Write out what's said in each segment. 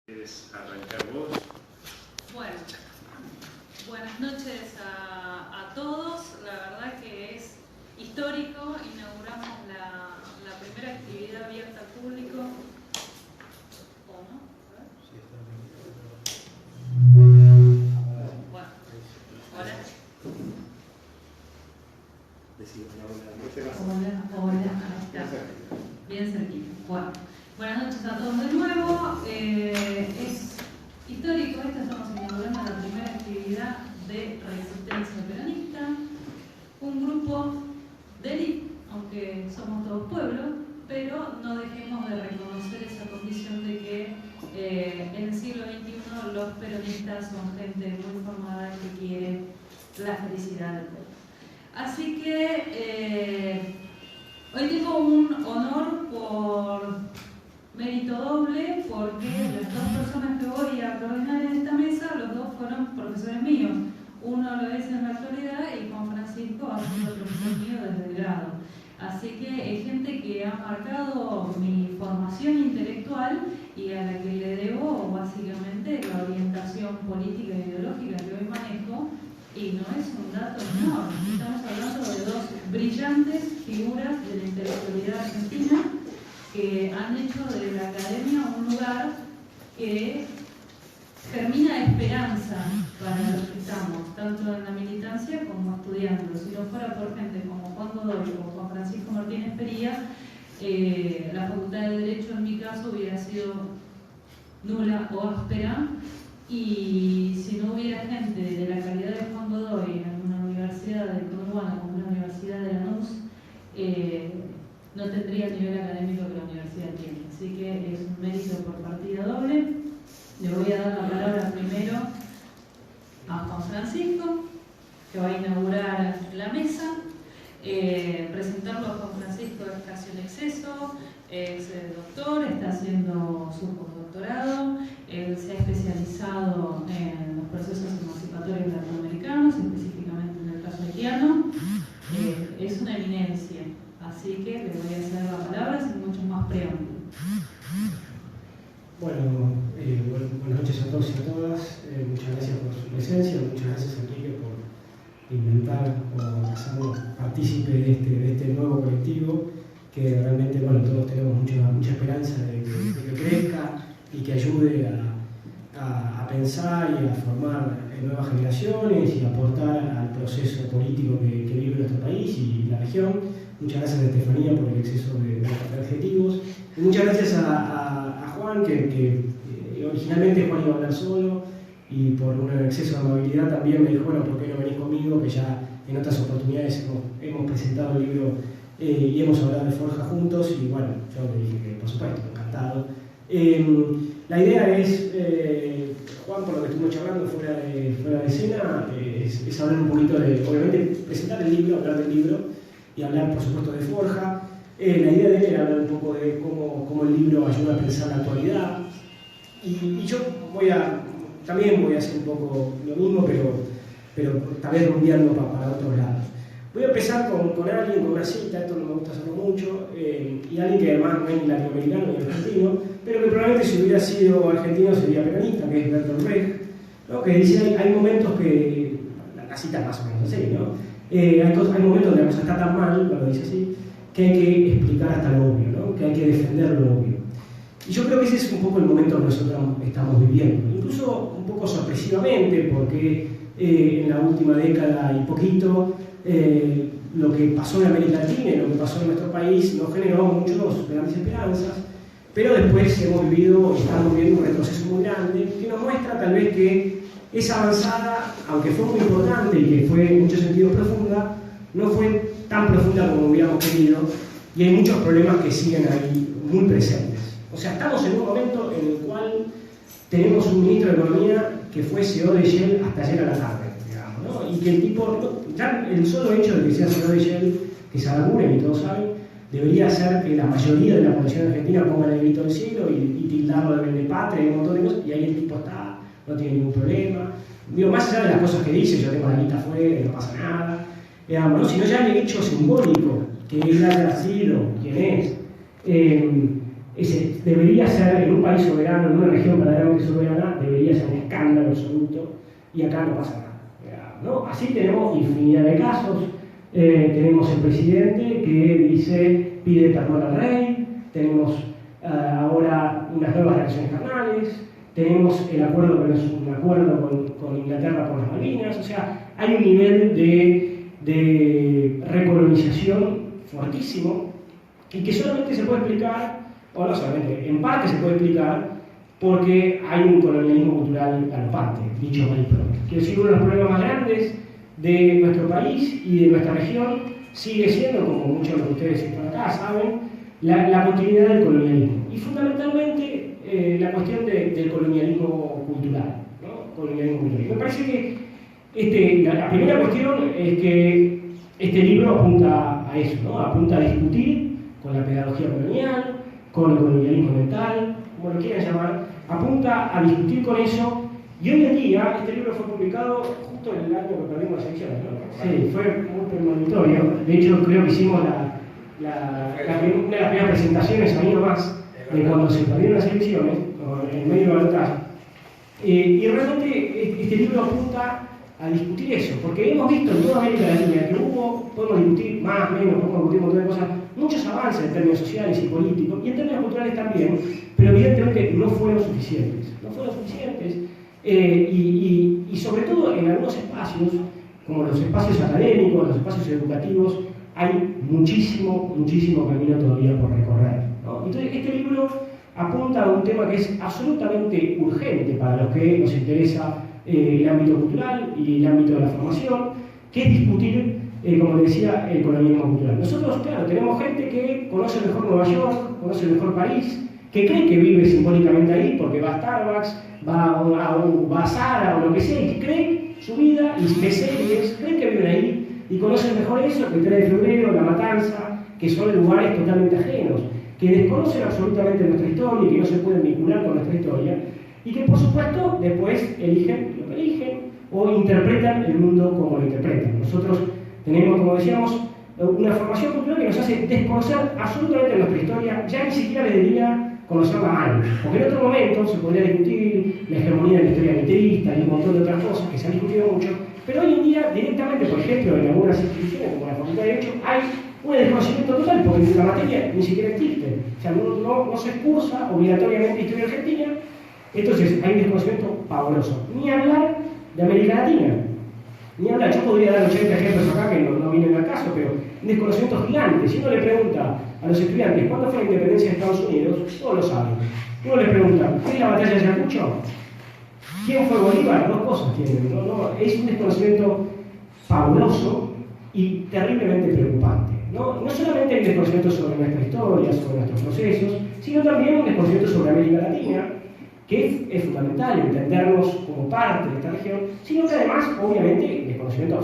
¿Quieres arrancar vos? Bueno, buenas noches a todos. La verdad que es histórico. Inauguramos la primera actividad abierta al público. ¿O no? Bueno, hola. Hola, ahí está. Bien cerquita. Bueno, buenas noches a todos de nuevo. Es histórico, estamos inaugurando la primera actividad de resistencia peronista. Un grupo de élite, aunque somos todos pueblos, pero no dejemos de reconocer esa condición de que en el siglo XXI los peronistas son gente muy formada que quiere la felicidad del pueblo. Así que hoy tengo un honor por mérito doble, porque las dos personas que voy a coordinar en esta mesa, los dos fueron profesores míos. Uno lo es en la actualidad y Juan Francisco ha sido profesor mío desde el grado. Así que es gente que ha marcado mi formación intelectual y a la que le debo básicamente la orientación política e ideológica que hoy manejo. Y no es un dato menor, estamos hablando de dos brillantes figuras de la intelectualidad argentina que han hecho de la academia un lugar que germina esperanza para los que estamos, tanto en la militancia como estudiando. Si no fuera por gente como Juan Godoy o Juan Francisco Martínez Pería, la Facultad de Derecho en mi caso hubiera sido nula o áspera. Y si no hubiera gente de la calidad de Juan Godoy en una universidad del conurbano como la Universidad de Lanús, no tendría el nivel académico que la universidad tiene. Así que es un mérito por partida doble. Le voy a dar la palabra primero a Juan Francisco, que va a inaugurar la mesa. Presentarlo a Juan Francisco es casi un exceso. Es doctor, está haciendo su postdoctorado, él se ha especializado en los procesos emancipatorios latinoamericanos, específicamente en el caso haitiano. Es una eminencia, así que le voy a hacer la palabra sin mucho más preámbulo. Bueno, buenas noches a todos y a todas. Muchas gracias por su presencia, muchas gracias Enrique por inventar o hacernos partícipe de este nuevo colectivo que realmente, bueno, todos tenemos mucha esperanza de que crezca y que ayude a pensar y a formar nuevas generaciones y aportar al proceso político que vive nuestro país y la región. Muchas gracias a Estefanía por el exceso de adjetivos. Y muchas gracias a Juan, que originalmente Juan iba a hablar solo y por un exceso de amabilidad también me dijo, bueno, ¿por qué no venís conmigo? Que ya en otras oportunidades hemos presentado el libro y hemos hablado de Forja juntos y bueno, yo le dije que por supuesto, encantado. La idea es, Juan, por lo que estuvimos charlando fuera de escena, es hablar un poquito de, obviamente, presentar el libro, hablar del libro y hablar por supuesto de Forja. La idea de él era hablar un poco de cómo el libro ayuda a pensar la actualidad y yo también voy a hacer un poco lo mismo, pero también rumbeando para otros lados. Voy a empezar con alguien, con una cita, esto no me gusta hacerlo mucho, y alguien que además no es ni latinoamericano ni argentino, pero que probablemente si hubiera sido argentino sería peronista, que es Bertolt Brecht, ¿no? Que dice, hay momentos que, la cita más o menos así, ¿no? Hay momentos donde la cosa está tan mal, lo dice así, que hay que explicar hasta lo obvio, ¿no? Que hay que defender lo obvio. Y yo creo que ese es un poco el momento que nosotros estamos viviendo, incluso un poco sorpresivamente, porque en la última década y poquito, lo que pasó en América Latina y lo que pasó en nuestro país nos generó muchas grandes esperanzas, pero después estamos viviendo un retroceso muy grande que nos muestra tal vez que esa avanzada, aunque fue muy importante y que fue en muchos sentidos profunda, no fue tan profunda como hubiéramos querido y hay muchos problemas que siguen ahí muy presentes. O sea, estamos en un momento en el cual tenemos un ministro de Economía que fue CEO de Shell hasta ayer a la tarde, digamos, ¿no? Y que el tipo, ya el solo hecho de que sea CEO de Shell, que se laburen y todos saben, debería hacer que la mayoría de la población argentina ponga el grito del cielo y tildarlo de vendepatria y un montón de cosas, y ahí el tipo está, no tiene ningún problema. Digo, más allá de las cosas que dice, yo tengo la lista afuera y no pasa nada, digamos, ¿no? Sino ya el hecho simbólico, que él haya sido quien es. debería ser, en un país soberano, en una región verdaderamente soberana, debería ser un escándalo absoluto, y acá no pasa nada, ¿no? Así tenemos infinidad de casos. Tenemos el presidente que pide perdón al rey, tenemos ahora unas nuevas relaciones carnales, tenemos el acuerdo, pero es un acuerdo con Inglaterra por las Malvinas. O sea, hay un nivel de recolonización fortísimo, y que solamente se puede explicar, o no solamente, en parte se puede explicar porque hay un colonialismo cultural galopante, dicho mal y pronto. Quiero decir, uno de los problemas más grandes de nuestro país y de nuestra región sigue siendo, como muchos de ustedes están acá saben, la continuidad del colonialismo, y fundamentalmente la cuestión del colonialismo cultural, ¿no? Colonialismo cultural. Me parece que la primera cuestión es que este libro apunta a eso, ¿no? Apunta a discutir con la pedagogía colonial, con el colonialismo mental, como lo quieran llamar, apunta a discutir con eso. Y hoy en día, este libro fue publicado justo en el año que perdimos las elecciones, ¿no? Sí, fue muy premonitorio. De hecho, creo que hicimos una de las primeras presentaciones, ahí nomás, de cuando se perdieron las elecciones, en medio de la batalla. Y realmente este libro apunta a discutir eso, porque hemos visto en toda América Latina que podemos discutir más, menos, podemos discutir un montón de cosas, muchos avances en términos sociales y políticos, y en términos culturales también, pero evidentemente no fueron suficientes. No fueron suficientes. Y sobre todo en algunos espacios, como los espacios académicos, los espacios educativos, hay muchísimo camino todavía por recorrer, ¿no? Entonces, este libro apunta a un tema que es absolutamente urgente para los que nos interesa el ámbito cultural y el ámbito de la formación, que es discutir, como decía, el colonialismo cultural. Nosotros, claro, tenemos gente que conoce mejor Nueva York, conoce mejor París, que cree que vive simbólicamente ahí porque va a Starbucks, va a Zara o lo que sea, y cree su vida y de series, creen que viven ahí y conocen mejor eso que 3 de febrero, La Matanza, que son lugares totalmente ajenos, que desconocen absolutamente nuestra historia y que no se pueden vincular con nuestra historia, y que por supuesto después eligen lo que eligen o interpretan el mundo como lo interpretan. Nosotros tenemos, como decíamos, una formación cultural que nos hace desconocer absolutamente nuestra historia, ya ni siquiera les diría conocerla mal, porque en otro momento se podría discutir la hegemonía de la historia literista y un montón de otras cosas que se han discutido mucho, pero hoy en día directamente, por ejemplo, en algunas instituciones como la Facultad de Derecho, hay un desconocimiento total, porque la materia ni siquiera existe, o sea, no se cursa obligatoriamente historia argentina. Entonces hay un desconocimiento pavoroso. Ni hablar de América Latina, ni hablar, yo podría dar 80 ejemplos acá que no vienen al caso, pero un desconocimiento gigante. Si uno le pregunta a los estudiantes cuándo fue la independencia de Estados Unidos, todos lo saben. Uno le pregunta, ¿qué es la batalla de Ayacucho? ¿Quién fue Bolívar? Dos cosas tienen. Es un desconocimiento fabuloso y terriblemente preocupante. No solamente hay desconocimiento sobre nuestra historia, sobre nuestros procesos, sino también un desconocimiento sobre América Latina, que es fundamental entendernos como parte de esta región, sino que además, obviamente, desconocimiento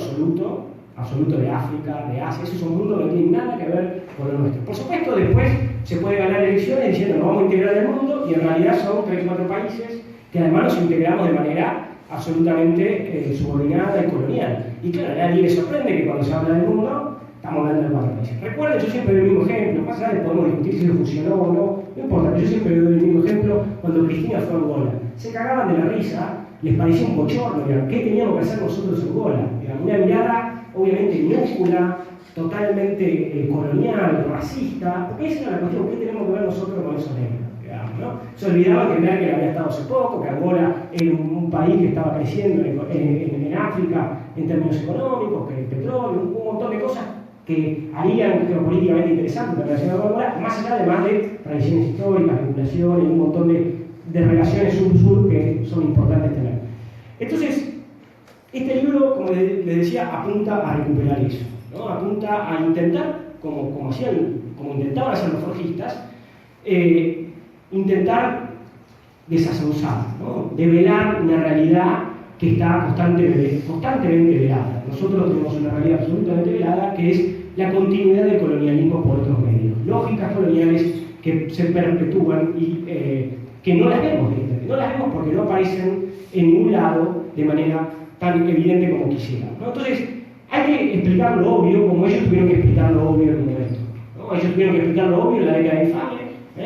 absoluto de África, de Asia. Eso es un mundo que no tiene nada que ver con lo nuestro. Por supuesto, después se puede ganar elecciones diciendo nos vamos a integrar en el mundo, y en realidad son 3 o 4 países que además nos integramos de manera absolutamente subordinada y colonial. Y claro, a nadie le sorprende que cuando se habla del mundo estamos hablando de 4 países. Recuerden, yo siempre doy el mismo ejemplo, más allá de podemos discutir si eso funcionó o no importa, pero yo siempre doy el mismo ejemplo. Cuando Cristina fue a Angola, se cagaban de la risa, les parecía un bochorno, ¿qué teníamos que hacer nosotros en Angola? Una mirada obviamente minúscula, totalmente colonial, racista, porque esa era la cuestión, ¿qué tenemos que ver nosotros con esos negros? ¿No? Se olvidaban que Merkel había estado hace poco, que Angola era un país que estaba creciendo en África en términos económicos, que el petróleo, un montón de cosas que harían geopolíticamente interesantes la relación con Angola, más allá de tradiciones históricas, vinculaciones y un montón de relaciones sur-sur que son importantes tener. Entonces, este libro, como les decía, apunta a recuperar eso, ¿no? Apunta a intentar, como intentaban hacer los forjistas, intentar desasausar, ¿no? Develar una realidad que está constantemente velada. Nosotros tenemos una realidad absolutamente velada, que es la continuidad del colonialismo por otros medios. Lógicas coloniales que se perpetúan y que no las vemos directamente. No las vemos porque no aparecen en ningún lado de manera tan evidente como quisieran, ¿no? Entonces, hay que explicar lo obvio como ellos tuvieron que explicar lo obvio en un momento, ¿no? Ellos tuvieron que explicar lo obvio en la década de infamia,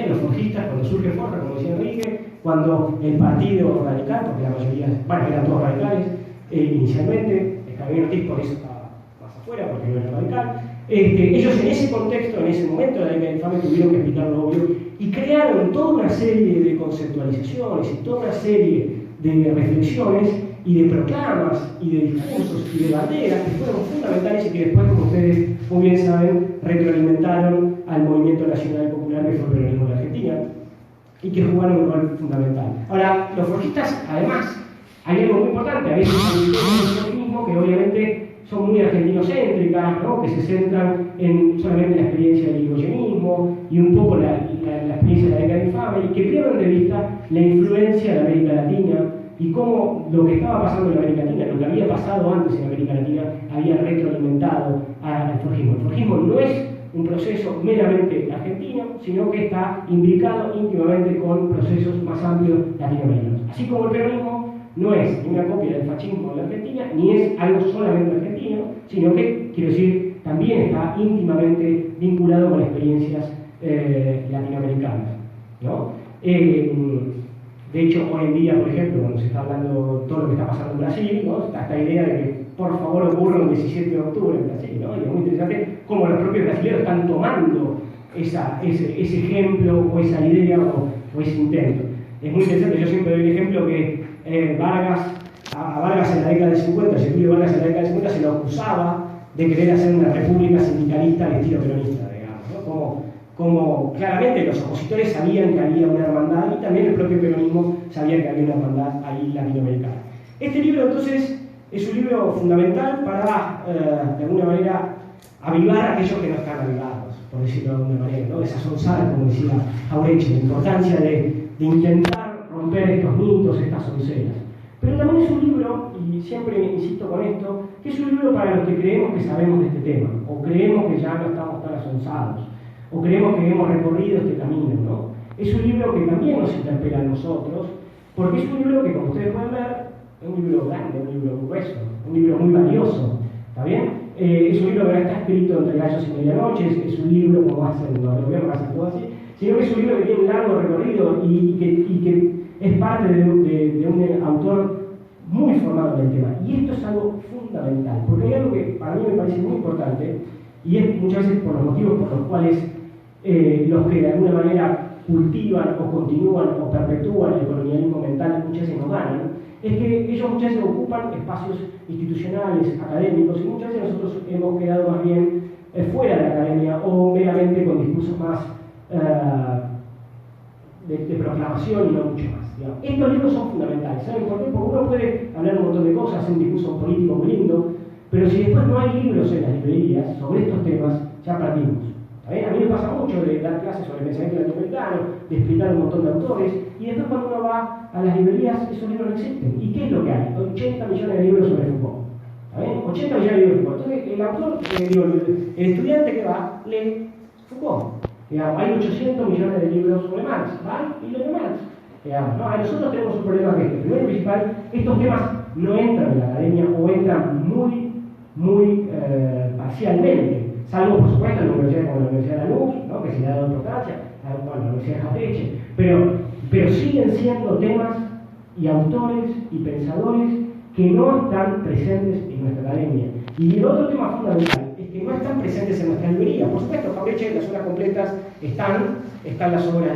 Los forjistas, cuando surge Forja, como decía Enrique, cuando el partido radical, porque la mayoría, bueno, eran todos radicales inicialmente, Javier Ortiz por eso estaba más afuera, porque no era radical, ellos en ese contexto, en ese momento de la década infame, tuvieron que explicar lo obvio y crearon toda una serie de conceptualizaciones y toda una serie de reflexiones y de proclamas y de discursos y de banderas que fueron fundamentales y que después, como ustedes muy bien saben, retroalimentaron al movimiento nacional popular que fue el peronismo de Argentina y que jugaron un rol fundamental. Ahora, los forjistas, además, hay algo muy importante, a veces hay el mismo que obviamente son muy argentinocéntricas, ¿no? Que se centran en solamente la experiencia del irigoyenismo y un poco la experiencia de la década infame y que pierden de vista la influencia de América Latina y cómo lo que estaba pasando en América Latina, lo que había pasado antes en América Latina, había retroalimentado al forjismo. El forjismo no es un proceso meramente argentino, sino que está imbricado íntimamente con procesos más amplios latinoamericanos. Así como el peronismo no es ni una copia del fascismo en la Argentina, ni es algo solamente argentino, sino que, quiero decir, también está íntimamente vinculado con experiencias latinoamericanas, ¿no? De hecho, hoy en día, por ejemplo, cuando se está hablando todo lo que está pasando en Brasil, ¿no? Está esta idea de que por favor ocurra el 17 de octubre en Brasil, ¿no? Y es muy interesante cómo los propios brasileños están tomando ese ejemplo o esa idea o ese intento. Es muy interesante, yo siempre doy el ejemplo que a Vargas en la década del 50, Getúlio Vargas en la década del 50 se lo acusaba de querer hacer una república sindicalista al estilo peronista, digamos, ¿no? Como claramente los opositores sabían que había una hermandad y también el propio peronismo sabía que había una hermandad ahí latinoamericana. Este libro entonces es un libro fundamental para, de alguna manera, avivar a aquellos que no están avivados, por decirlo de alguna manera, ¿no? Desazonzar, como decía Jauretche, la importancia de intentar romper estos mitos, estas sonceras. Pero también es un libro, y siempre insisto con esto, que es un libro para los que creemos que sabemos de este tema, o creemos que ya no estamos tan asonzados, o creemos que hemos recorrido este camino, ¿no? Es un libro que también nos interpela a nosotros, porque es un libro que, como ustedes pueden ver, es un libro grande, un libro grueso, un libro muy valioso, ¿está bien? Es un libro que no está escrito entre gallos y medianoches, es un libro como hacen los gobiernos, hacen todo así, sino que es un libro que tiene un largo recorrido y que es parte de un autor muy formado en el tema. Y esto es algo fundamental, porque hay algo que para mí me parece muy importante, y es muchas veces por los motivos por los cuales los que de alguna manera cultivan o continúan o perpetúan el colonialismo mental muchas veces nos ganan, es que ellos muchas veces ocupan espacios institucionales, académicos, y muchas veces nosotros hemos quedado más bien fuera de la academia o meramente con discursos más de proclamación y no mucho más. Digamos. Estos libros son fundamentales, ¿saben por qué? Porque uno puede hablar un montón de cosas, hacer un discurso político muy lindo, pero si después no hay libros en las librerías sobre estos temas, ya perdimos. A mí me pasa mucho de dar clases sobre el pensamiento latinoamericano, de explicar un montón de autores, y después cuando uno va a las librerías, esos libros no existen. ¿Y qué es lo que hay? 80 millones de libros sobre Foucault. 80 millones de libros de Foucault. Entonces, el autor, el estudiante que va, lee Foucault. Digamos, hay 800 millones de libros sobre Marx. ¿Va? Y lee Marx. Digamos, ¿no? Nosotros tenemos un problema que primero y principal, estos temas no entran en la academia o entran muy parcialmente. Salvo, por supuesto, en la universidad como la Universidad de Lanús, ¿no? Que se le ha dado importancia, bueno, la Universidad de Jateche, pero siguen siendo temas y autores y pensadores que no están presentes en nuestra academia. Y el otro tema fundamental es que no están presentes en nuestra librería. Por supuesto, Jateche, en las obras completas están las obras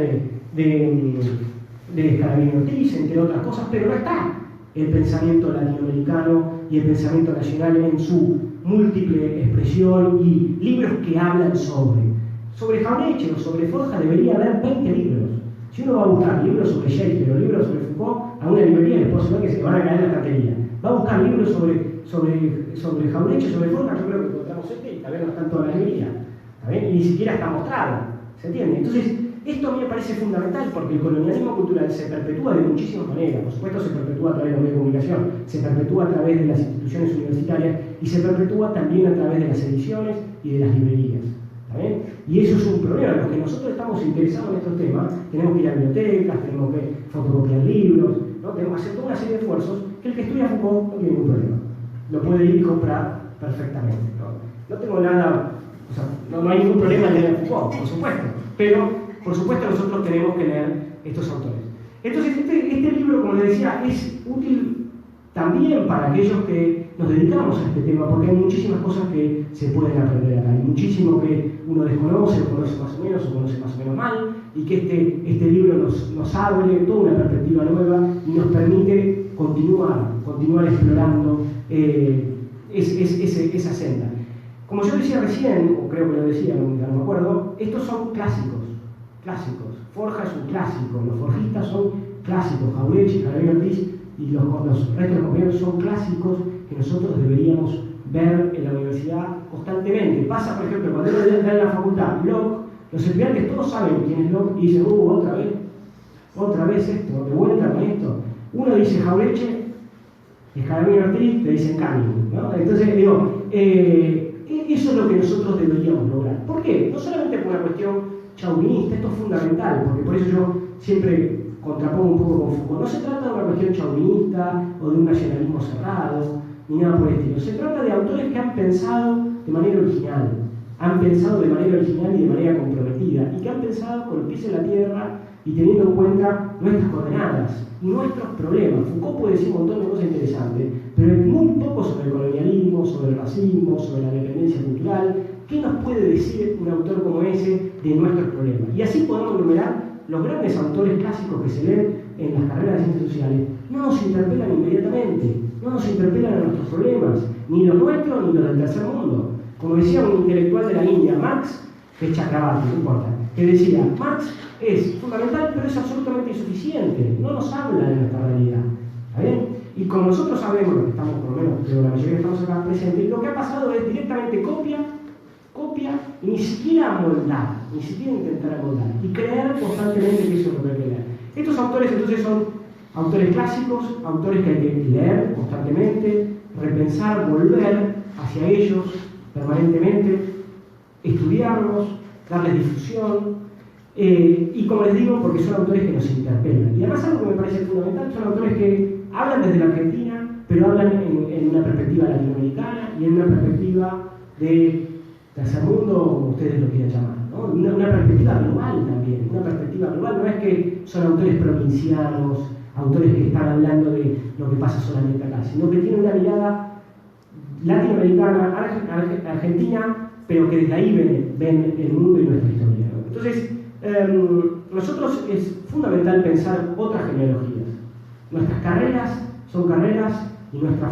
de Carabino Ortiz, entre otras cosas, pero no está el pensamiento latinoamericano y el pensamiento nacional en su múltiple expresión y libros que hablan sobre Jauretche o sobre Forja debería haber 20 libros. Si uno va a buscar libros sobre Shakespeare o libros sobre Foucault, a una librería les puedo asegurar que se le van a caer en la cartería. Va a buscar libros sobre Jauretche, sobre Forja, yo creo que encontramos y tal vez no está en toda la librería. Y ni siquiera está mostrado. ¿Se entiende? Entonces, esto a mí me parece fundamental porque el colonialismo cultural se perpetúa de muchísimas maneras. Por supuesto, se perpetúa a través de los medios de comunicación, se perpetúa a través de las instituciones universitarias y se perpetúa también a través de las ediciones y de las librerías. Y eso es un problema. Los que nosotros estamos interesados en estos temas, tenemos que ir a bibliotecas, tenemos que fotocopiar libros, ¿no? Tenemos que hacer toda una serie de esfuerzos que el que estudia Foucault no tiene ningún problema. Lo puede ir y comprar perfectamente. No tengo nada, o sea, no hay ningún problema en leer Foucault, por supuesto, pero por supuesto nosotros tenemos que leer estos autores. Entonces este libro, como les decía, es útil también para aquellos que nos dedicamos a este tema, porque hay muchísimas cosas que se pueden aprender acá, hay muchísimo que uno desconoce, o conoce más o menos, o conoce más o menos mal, y que este libro nos abre toda una perspectiva nueva y nos permite continuar explorando esa senda. Como yo decía recién, o creo que lo decía, no me acuerdo, estos son clásicos. Forja es un clásico, los forjistas son clásicos, Jauretche, Javier Ortiz y los restos de los compañeros son clásicos que nosotros deberíamos ver en la universidad constantemente. Pasa, por ejemplo, cuando uno está en la facultad, Locke, los estudiantes todos saben quién es Locke y dicen, otra vez esto, de vuelta con esto. Uno dice Jauretche, Javier Ortiz, le dicen Canning, ¿no? Entonces, digo, eso es lo que nosotros deberíamos lograr. ¿Por qué? No solamente por una cuestión chauvinista, esto es fundamental, porque por eso yo siempre contrapongo un poco con Foucault. No se trata de una cuestión chauvinista o de un nacionalismo cerrado, ni nada por el estilo. Se trata de autores que han pensado de manera original, y de manera comprometida, y que han pensado con los pies en la tierra y teniendo en cuenta nuestras coordenadas y nuestros problemas. Foucault puede decir un montón de cosas interesantes, pero es muy poco sobre el colonialismo, sobre el racismo, sobre la dependencia cultural. ¿Qué nos puede decir un autor como ese de nuestros problemas? Y así podemos enumerar los grandes autores clásicos que se leen en las carreras de ciencias sociales. No nos interpelan inmediatamente, no nos interpelan a nuestros problemas, ni los nuestros ni los del tercer mundo. Como decía un intelectual de la India, Marx, que es Chakrabarti, no importa, que decía, Marx es fundamental, pero es absolutamente insuficiente, no nos habla de nuestra realidad. ¿Está bien? Y como nosotros sabemos, lo que estamos por lo menos, pero la mayoría estamos acá presentes, lo que ha pasado es directamente copia, y ni siquiera amoldar, ni siquiera intentar amoldar, y creer constantemente que eso es lo que hay que leer. Estos autores entonces son autores clásicos, autores que hay que leer constantemente, repensar, volver hacia ellos permanentemente, estudiarlos, darles difusión, y como les digo, porque son autores que nos interpelan. Y además algo que me parece fundamental, son autores que hablan desde la Argentina, pero hablan en una perspectiva latinoamericana y en una perspectiva de tercer mundo, como ustedes lo quieran llamar, ¿no? Una perspectiva global también, una perspectiva global. No es que son autores provincianos, autores que están hablando de lo que pasa solamente acá, sino que tienen una mirada latinoamericana, argentina, pero que desde ahí ven el mundo y nuestra historia, ¿no? Entonces, nosotros es fundamental pensar otras genealogías. Nuestras carreras son carreras y nuestra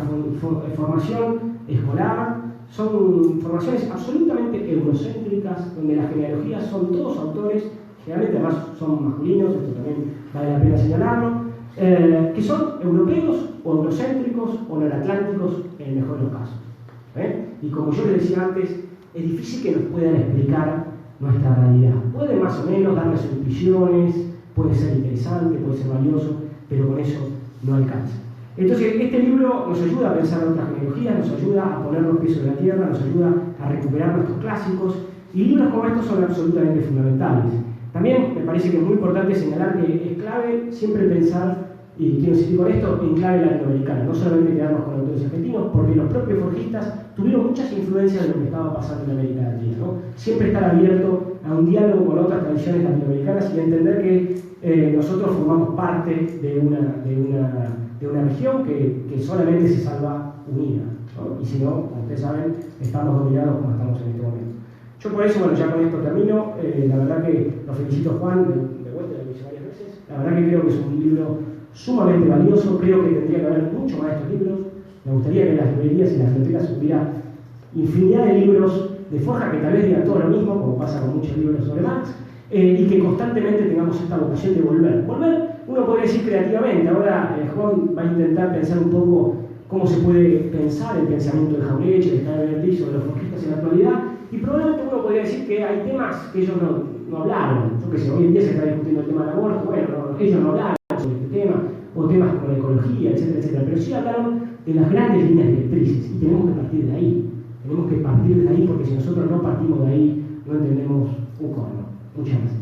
formación escolar son formaciones absolutamente eurocéntricas, donde las genealogías son todos autores, generalmente además son masculinos, esto también vale la pena señalarlo, que son europeos o eurocéntricos o noratlánticos en el mejor de los casos. Y como yo les decía antes, es difícil que nos puedan explicar nuestra realidad. Pueden más o menos darnos intuiciones, puede ser interesante, puede ser valioso, pero con eso no alcanza. Entonces, este libro nos ayuda a pensar en otras genealogías, nos ayuda a poner los pies sobre la tierra, nos ayuda a recuperar nuestros clásicos, y libros como estos son absolutamente fundamentales. También me parece que es muy importante señalar que es clave siempre pensar, y quiero insistir con esto, en clave latinoamericana, no solamente quedarnos con autores argentinos, porque los propios forjistas tuvieron muchas influencias de lo que estaba pasando en América Latina, ¿no? Siempre estar abierto a un diálogo con otras tradiciones latinoamericanas y entender que nosotros formamos parte de una región que solamente se salva unida, ¿no? Y si no, como ustedes saben, estamos dominados como estamos en este momento. Yo por eso, bueno, ya con esto termino. La verdad que lo felicito, Juan, de vuelta, lo hice varias veces. La verdad que creo que es un libro sumamente valioso, creo que tendría que haber mucho más de estos libros. Me gustaría que en las librerías y las bibliotecas hubiera infinidad de libros de Forja que tal vez digan todo lo mismo, como pasa con muchos libros sobre Marx, y que constantemente tengamos esta vocación de volver. Uno podría decir creativamente. Ahora Juan va a intentar pensar un poco cómo se puede pensar el pensamiento de Jauretche, de Javier Ortiz, sobre los forjistas en la actualidad, y probablemente uno podría decir que hay temas que ellos no hablaron. Yo qué sé, hoy en día se está discutiendo el tema del aborto, bueno, ellos no hablaron sobre este tema, o temas como la ecología, etcétera, etcétera, pero sí hablaron de las grandes líneas directrices, y tenemos que partir de ahí. Tenemos que partir de ahí, porque si nosotros no partimos de ahí, no entendemos un corno. Muchas gracias.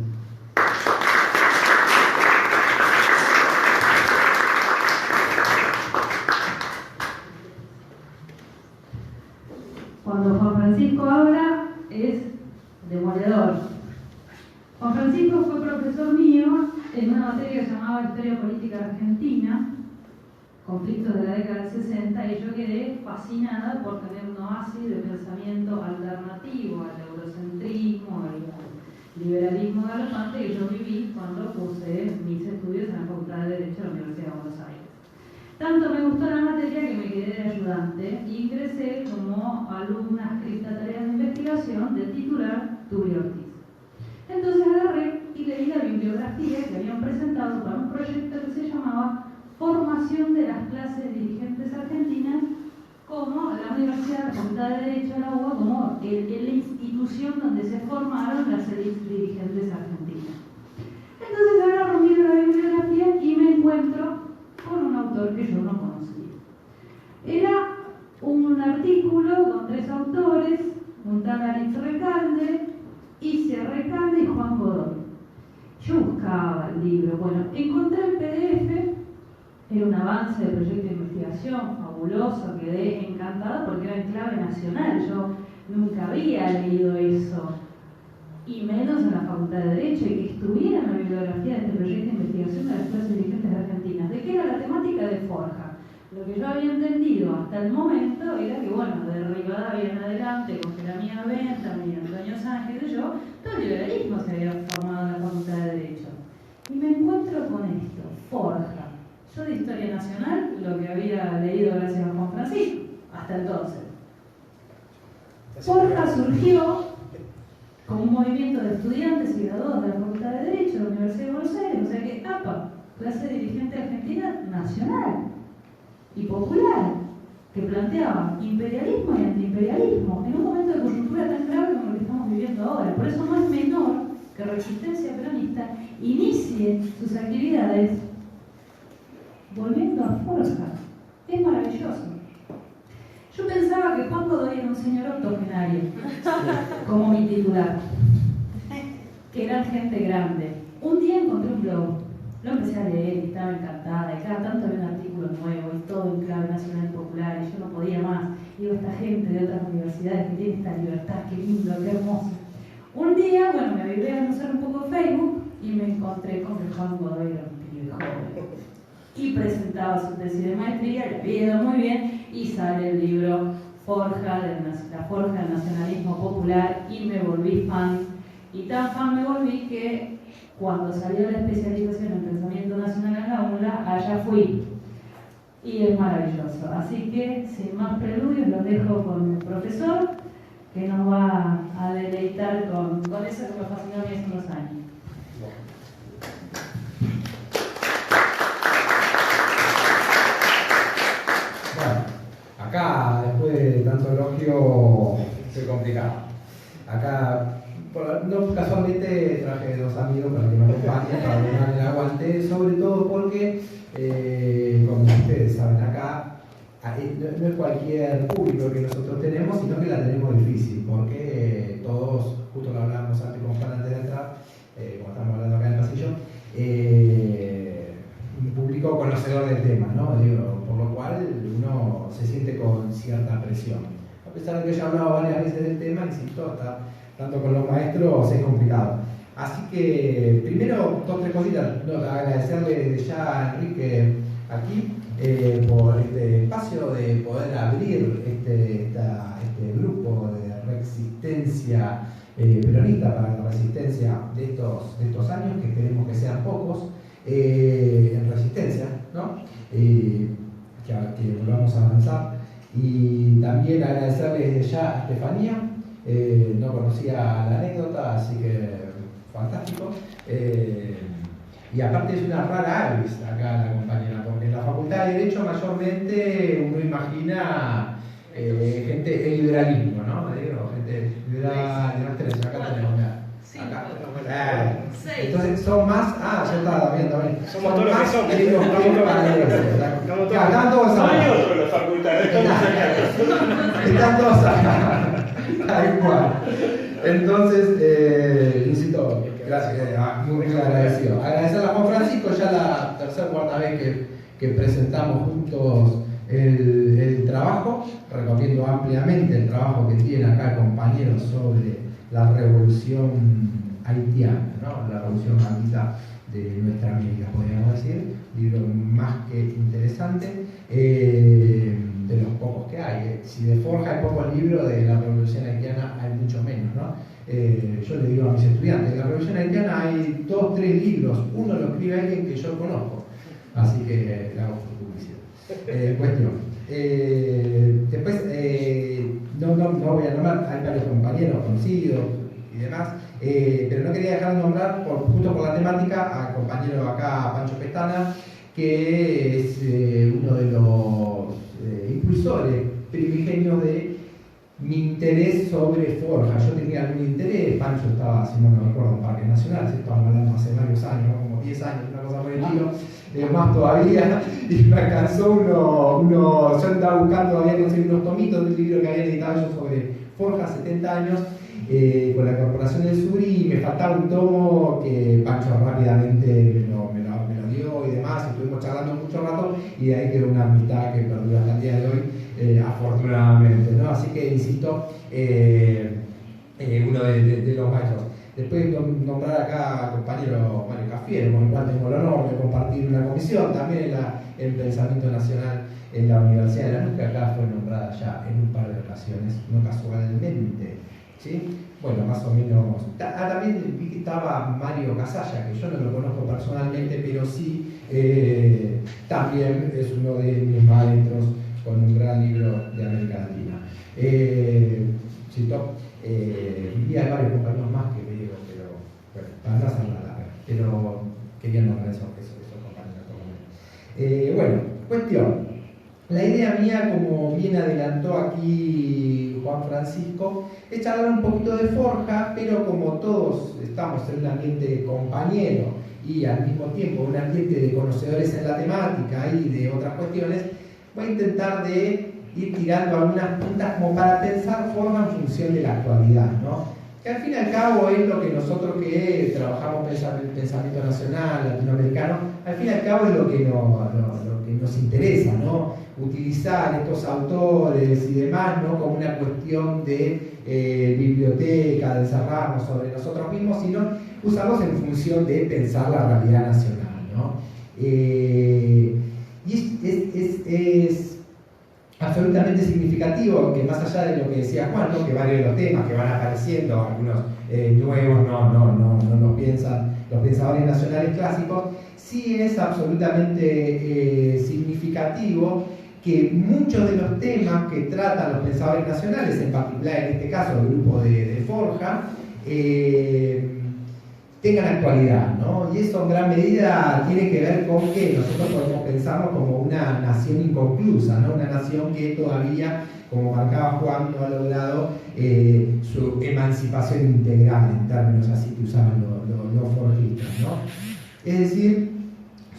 Cuando Juan Francisco habla es demoledor. Juan Francisco fue conflictos de la década del 60, y yo quedé fascinada por tener un oasis de pensamiento alternativo al eurocentrismo, al liberalismo galopante que yo viví cuando cursé mis estudios en la Facultad de Derecho de la Universidad de Buenos Aires. Tanto me gustó la materia que me quedé de ayudante y ingresé como alumna adscrita a tareas de investigación del titular Tulio Ortiz. Entonces agarré y leí la bibliografía que habían presentado para un proyecto que se llamaba Formación de las clases dirigentes argentinas, como la Universidad, la Facultad de Derecho de la UBA, como la institución donde se formaron las élites dirigentes argentinas. Entonces agarro, miro la bibliografía y me encuentro con un autor que yo no conocía. Era un artículo con 3 autores, un tal Alex Recalde, Isia Recalde y Juan Godoy. Yo buscaba el libro, bueno, encontré el PDF, era un avance del proyecto de investigación fabuloso, quedé encantada porque era en clave nacional, yo nunca había leído eso, y menos en la Facultad de Derecho, y que estuviera en la bibliografía de este proyecto de investigación de las clases dirigentes argentinas. ¿De qué era la temática? De Forja. Lo que yo había entendido hasta el momento era que, bueno, de Rivadavia en adelante, con Jeremías Bentham y Antonio Sánchez y yo, todo el liberalismo se había formado en la Facultad de Derecho. Y me encuentro con esto, Forja. Yo de Historia Nacional, lo que había leído gracias a Juan Francisco, hasta entonces. Forja surgió como un movimiento de estudiantes y graduados de la Facultad de Derecho de la Universidad de Buenos Aires, o sea que APA, clase dirigente argentina nacional y popular, que planteaba imperialismo y antiimperialismo en un momento de coyuntura tan grave como el que estamos viviendo ahora. Por eso no es menor que Resistencia Peronista inicie sus actividades volviendo a Forja. Es maravilloso. Yo pensaba que Juan Godoy era un señor octogenario, como mi titular, que eran gente grande. Un día encontré un blog, lo empecé a leer y estaba encantada, y cada tanto había un artículo nuevo y todo en clave nacional y popular, y yo no podía más. Digo, esta gente de otras universidades que tiene esta libertad, qué lindo, qué hermoso. Un día, bueno, me avivé a usar un poco Facebook y me encontré con que Juan Godoy era un pibe joven y presentaba su tesis de maestría, le había ido muy bien, y sale el libro Forja, la Forja del Nacionalismo Popular, y me volví fan. Y tan fan me volví que cuando salió la especialización en Pensamiento Nacional en la UNLA, allá fui. Y es maravilloso. Así que, sin más preludios, los dejo con el profesor, que nos va a deleitar con eso que me fascinó a mí hace unos años. Acá, después de tanto elogio, se complicaba. Acá, no, casualmente traje 2 amigos para que me acompañen, para que me hagan el aguante, sobre todo porque, como ustedes saben, acá no es cualquier público que nosotros tenemos, sino que la tenemos difícil, porque todos, justo lo hablábamos antes con Juan antes de entrar, como estamos hablando acá en el pasillo, un público conocedor del tema, ¿no? Digo, por lo cual uno se siente con cierta presión. A pesar de que ya he hablado varias veces del tema, insisto, tanto con los maestros es complicado. Así que, primero, 2 o 3 cositas. Agradecerle desde ya a Enrique aquí por este espacio de poder abrir este grupo de resistencia peronista para la resistencia de estos años, que esperemos que sean pocos, en resistencia, ¿no? Que volvamos a avanzar. Y también agradecerle desde ya a Estefanía, no conocía la anécdota, así que fantástico. Y aparte es una rara avis acá la compañera, porque en la Facultad de Derecho mayormente uno imagina gente de liberalismo, ¿no? Gente liberal, acá tenemos una. Entonces son más. Ya está bien. Somos todos los que somos. Están todos acá. La facultad, Están todos acá. Tal cual. Entonces, insisto, gracias, muy agradecido. Agradecer a Juan Francisco, ya la 3ª o 4ª vez que presentamos juntos el trabajo. Recomiendo ampliamente el trabajo que tienen acá compañeros sobre la revolución haitiana, ¿no? La revolución maldita de nuestra América, podríamos decir. libro más que interesante, de los pocos que hay. Si de Forja hay pocos libros, de la Revolución Haitiana hay mucho menos, ¿no? Yo le digo a mis estudiantes, de la Revolución Haitiana hay 2, 3 libros, uno lo escribe alguien que yo conozco, así que le hago publicidad. Cuestión. Después, no voy a nombrar, hay varios compañeros conocidos y demás, pero no quería dejar de nombrar, justo por la temática, al compañero acá, Pancho Pestana, que es uno de los impulsores primigenios de mi interés sobre Forja. Yo tenía algún interés, Pancho estaba, si no me recuerdo, en Parque Nacional, se estaban hablando hace varios años, ¿no? Como 10 años, una cosa por el estilo, más todavía, y me alcanzó yo andaba buscando, había conseguido unos tomitos del libro que había editado yo sobre Forja, 70 años, con la Corporación del Sur, y me faltaba un tomo que Pancho rápidamente me lo dio y demás, y estuvimos charlando mucho rato, y de ahí quedó una amistad que perdura hasta el día de hoy, afortunadamente, ¿no? Así que, insisto, uno de los maestros. Después nombrar acá al compañero Mario Cafiero, con el cual tengo el honor de compartir una comisión también en Pensamiento Nacional en la Universidad de Lanús, que acá fue nombrada ya en un par de ocasiones, no casualmente, ¿sí? Bueno, más o menos. También vi que estaba Mario Casalla, que yo no lo conozco personalmente, pero sí, también es uno de mis maestros con un gran libro de América Latina. ¿Cierto? Y hay varios compañeros más que me digo, pero bueno, para no hacer la larga, pero quería nombrar esos compañeros por lo menos. Bueno, cuestión. La idea mía, como bien adelantó aquí Juan Francisco, es charlar un poquito de Forja, pero como todos estamos en un ambiente compañero y al mismo tiempo un ambiente de conocedores en la temática y de otras cuestiones, voy a intentar de ir tirando algunas puntas como para pensar Forja en función de la actualidad, ¿no? Que al fin y al cabo es lo que nosotros que trabajamos pensamiento nacional, latinoamericano, al fin y al cabo es lo que nos interesa, ¿no? Utilizar estos autores y demás, ¿no? Como una cuestión de biblioteca, de encerrarnos sobre nosotros mismos, sino usarlos en función de pensar la realidad nacional, ¿no? Y es absolutamente significativo que, más allá de lo que decía Juan, ¿no? Que varios de los temas que van apareciendo, algunos nuevos no los piensan los pensadores nacionales clásicos, sí es absolutamente significativo que muchos de los temas que tratan los pensadores nacionales, en particular en este caso el grupo de Forja, tengan actualidad, ¿no? Y eso en gran medida tiene que ver con que nosotros podemos pensarnos como una nación inconclusa, ¿no? Una nación que todavía, como marcaba Juan, no ha logrado su emancipación integral, en términos así que usaban los forjistas, ¿no? Es decir,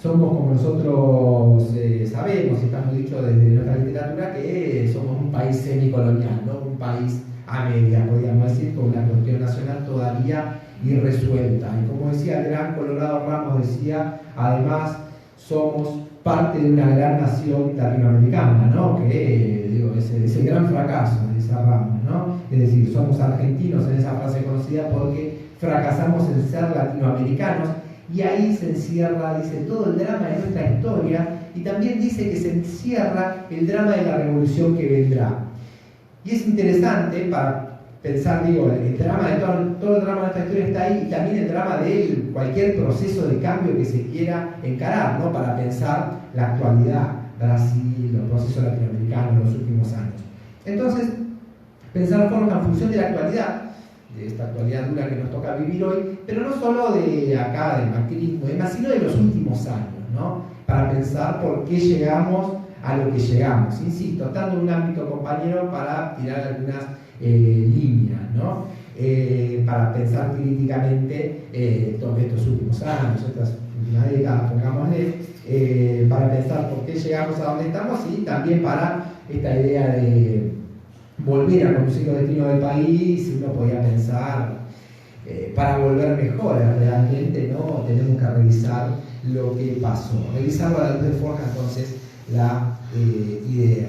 somos, como nosotros sabemos y estamos dicho desde nuestra literatura, que somos un país semicolonial, ¿no? Un país a media, podríamos decir, con una cuestión nacional todavía irresuelta. Y como decía el gran Colorado Ramos, decía, además somos parte de una gran nación latinoamericana, ¿no? Que digo, es el gran fracaso de esa Ramos, ¿no? Es decir, somos argentinos en esa frase conocida porque fracasamos en ser latinoamericanos, y ahí se encierra, dice, todo el drama de nuestra historia, y también dice que se encierra el drama de la revolución que vendrá. Y es interesante para pensar, digo, el drama de todo el drama de nuestra historia está ahí, y también el drama de cualquier proceso de cambio que se quiera encarar, ¿no? Para pensar la actualidad, Brasil, los procesos latinoamericanos en los últimos años. Entonces, pensar Forja en función de la actualidad, de esta actualidad dura que nos toca vivir hoy, pero no solo de acá, del macrismo y demás, sino de los últimos años, ¿no? Para pensar por qué llegamos a lo que llegamos. Insisto, estando en un ámbito compañero para tirar algunas líneas, ¿no? Para pensar críticamente todos estos últimos años, estas últimas décadas, pongámosle, para pensar por qué llegamos a donde estamos, y también para esta idea de volver a conducir los destinos del país. Uno podía pensar, para volver mejores realmente, ¿no? Tenemos que revisar lo que pasó, revisarlo a la luz de Forja, entonces, la idea.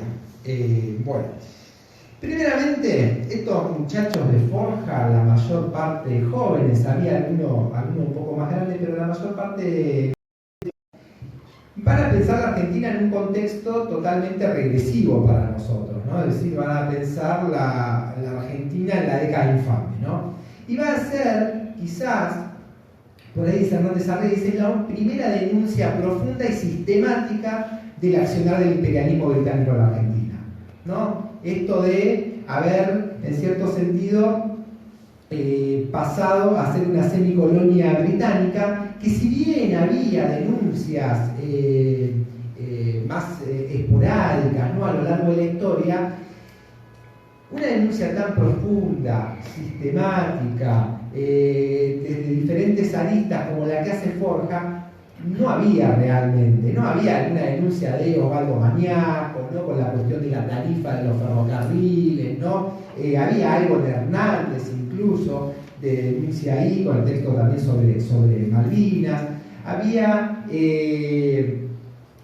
Bueno, primeramente, estos muchachos de Forja, la mayor parte jóvenes, había alguno un poco más grande, pero la mayor parte van a pensar la Argentina en un contexto totalmente regresivo para nosotros, ¿no? Es decir, van a pensar la Argentina en la década infame, ¿no? Y va a ser, quizás, por ahí Hernández Arrey dice, la primera denuncia profunda y sistemática del accionar del imperialismo británico en la Argentina, ¿no? Esto de haber, en cierto sentido, pasado a ser una semicolonia británica, que si bien había denuncias más esporádicas, ¿no?, a lo largo de la historia, una denuncia tan profunda, sistemática, desde diferentes aristas como la que hace Forja, no había realmente. No había alguna denuncia de Osvaldo Mañaco, ¿no?, con la cuestión de la tarifa de los ferrocarriles, ¿no? Había algo de Hernández incluso, de denuncia ahí, con el texto también sobre Malvinas. Había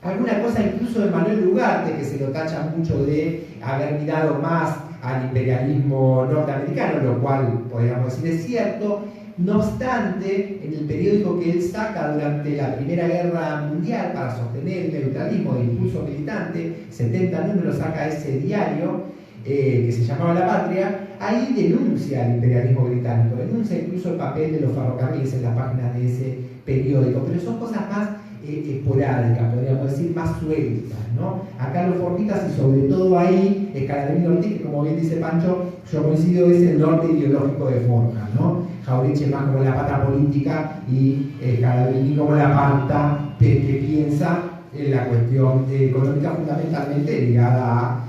alguna cosa incluso de Manuel Ugarte, que se lo tacha mucho de haber mirado más al imperialismo norteamericano, lo cual podríamos decir es cierto. No obstante, en el periódico que él saca durante la Primera Guerra Mundial para sostener el neutralismo de impulso militante, 70 números saca ese diario, que se llamaba La Patria, ahí denuncia el imperialismo británico, denuncia incluso el papel de los ferrocarriles en las páginas de ese periódico, pero son cosas más esporádicas, podríamos decir, más sueltas, ¿no? Acá los forjitas, y sobre todo ahí, Scalabrini Ortiz, que como bien dice Pancho, yo coincido, es el norte ideológico de Forja, ¿no? Jauretche más como la pata política y Scalabrini como la pata que piensa en la cuestión económica, fundamentalmente ligada a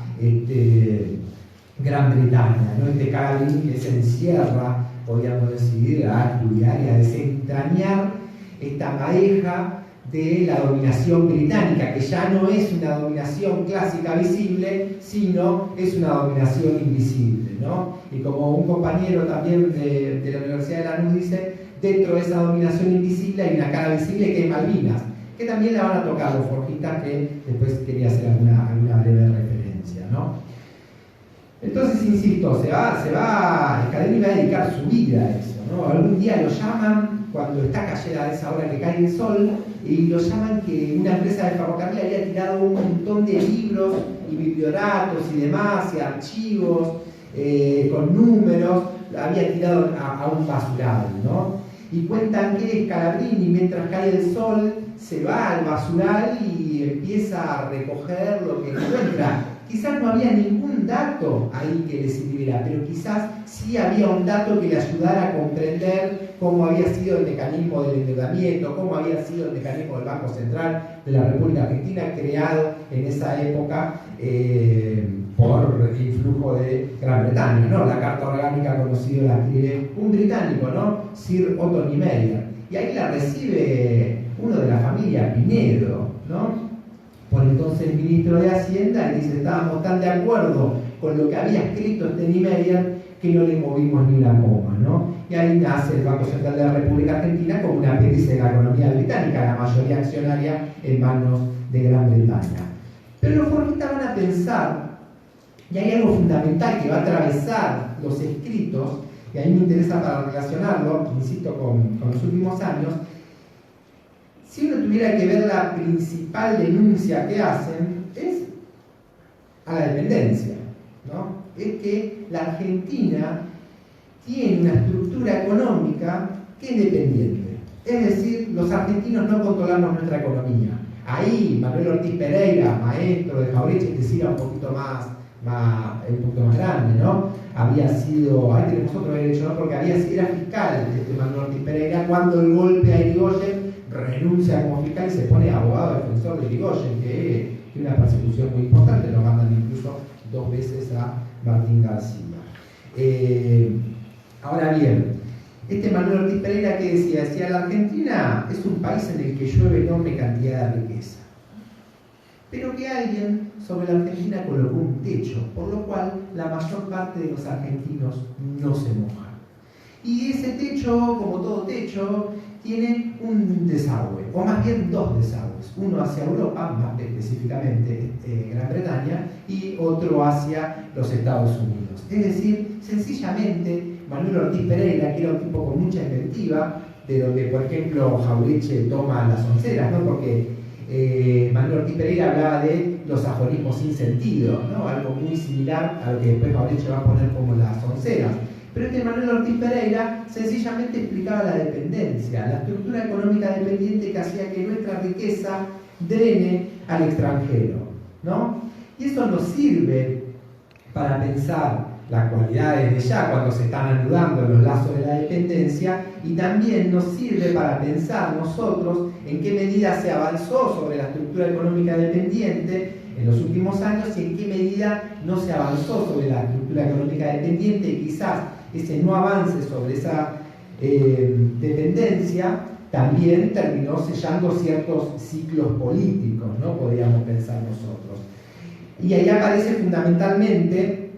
Gran Bretaña, ¿no? Scalabrini que se encierra, podríamos decir, a estudiar y a desentrañar esta madeja de la dominación británica, que ya no es una dominación clásica visible, sino es una dominación invisible, ¿no? Y como un compañero también de la Universidad de Lanús dice, dentro de esa dominación invisible hay una cara visible que es Malvinas, que también la van a tocar los forjistas, que después quería hacer alguna breve referencia, ¿no? Entonces, insisto, Scalabrini va a dedicar su vida a eso, ¿no? Algún día lo llaman, cuando está cayera a esa hora que cae el sol, y lo llaman que una empresa de ferrocarril había tirado un montón de libros y biblioratos y demás, y archivos con números, había tirado a un basural, ¿no? Y cuentan que Scalabrini, mientras cae el sol, se va al basural y empieza a recoger lo que encuentra. Quizás no había ningún dato ahí que le sirviera, pero quizás sí había un dato que le ayudara a comprender cómo había sido el mecanismo del endeudamiento, cómo había sido el mecanismo del Banco Central de la República Argentina, creado en esa época por influjo de Gran Bretaña, ¿no? La Carta Orgánica conocida la escribe un británico, ¿no? Sir Otto Niemeyer, y ahí la recibe uno de la familia Pinedo, ¿no? Por entonces ministro de Hacienda, y dice, estábamos tan de acuerdo con lo que había escrito este Niemeyer que no le movimos ni una coma, ¿no? Y ahí nace el Banco Central de la República Argentina como una apéndice de la economía británica, la mayoría accionaria en manos de Gran Bretaña. Pero los forjistas van a pensar, y hay algo fundamental que va a atravesar los escritos, y a mí me interesa para relacionarlo, insisto, con los últimos años. Si uno tuviera que ver la principal denuncia que hacen, es a la dependencia, ¿no? Es que la Argentina tiene una estructura económica que es dependiente. Es decir, los argentinos no controlamos nuestra economía. Ahí Manuel Ortiz Pereira, maestro de Jauretche, que sí era un poquito más grande, ¿no? Había sido, ahí tenemos otro derecho, ¿no? Porque era fiscal Manuel Ortiz Pereira cuando el golpe a Irigoyen, renuncia como fiscal y se pone abogado defensor de Irigoyen, que tiene una persecución muy importante, lo mandan incluso 2 veces a Martín García. Ahora bien, este Manuel Ortiz Pereira, que decía, la Argentina es un país en el que llueve enorme cantidad de riqueza, pero que alguien sobre la Argentina colocó un techo, por lo cual la mayor parte de los argentinos no se mojan. Y ese techo, como todo techo, tiene un desagüe, o más bien 2 desagües, uno hacia Europa, más específicamente Gran Bretaña, y otro hacia los Estados Unidos. Es decir, sencillamente, Manuel Ortiz Pereira, que era un tipo con mucha inventiva, de donde, por ejemplo, Jauretche toma las onceras, ¿no? Porque Manuel Ortiz Pereira hablaba de los aforismos sin sentido, ¿no? Algo muy similar a lo que después Fabricio va a poner como las onceras. Pero Manuel Ortiz Pereira sencillamente explicaba la dependencia, la estructura económica dependiente que hacía que nuestra riqueza drene al extranjero, ¿no? Y eso nos sirve para pensar la actualidad desde ya, cuando se están anudando los lazos de la dependencia, y también nos sirve para pensar nosotros en qué medida se avanzó sobre la estructura económica dependiente en los últimos años y en qué medida no se avanzó sobre la estructura económica dependiente, y quizás ese no avance sobre esa dependencia también terminó sellando ciertos ciclos políticos, ¿no? Podríamos pensar nosotros. Y ahí aparece fundamentalmente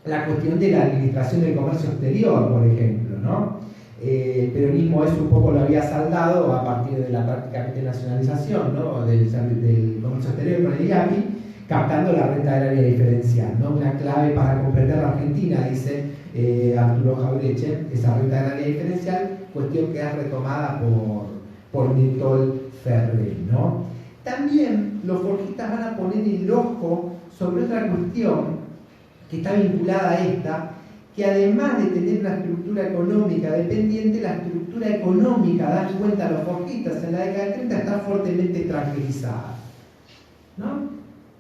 la cuestión de la administración del comercio exterior, por ejemplo, ¿no? El peronismo eso un poco lo había saldado a partir de la prácticamente nacionalización, ¿no? del comercio exterior con el IAPI, captando la renta agraria diferencial, ¿no? Una clave para comprender la Argentina, dice Arturo Jaureche, esa renta agraria diferencial, cuestión que es retomada por Néstor Ferrer, ¿no? También los forjistas van a poner el ojo sobre otra cuestión que está vinculada a esta, que además de tener una estructura económica dependiente, la estructura económica, dan cuenta los forjistas en la década del 30, está fuertemente extranjerizada, ¿no?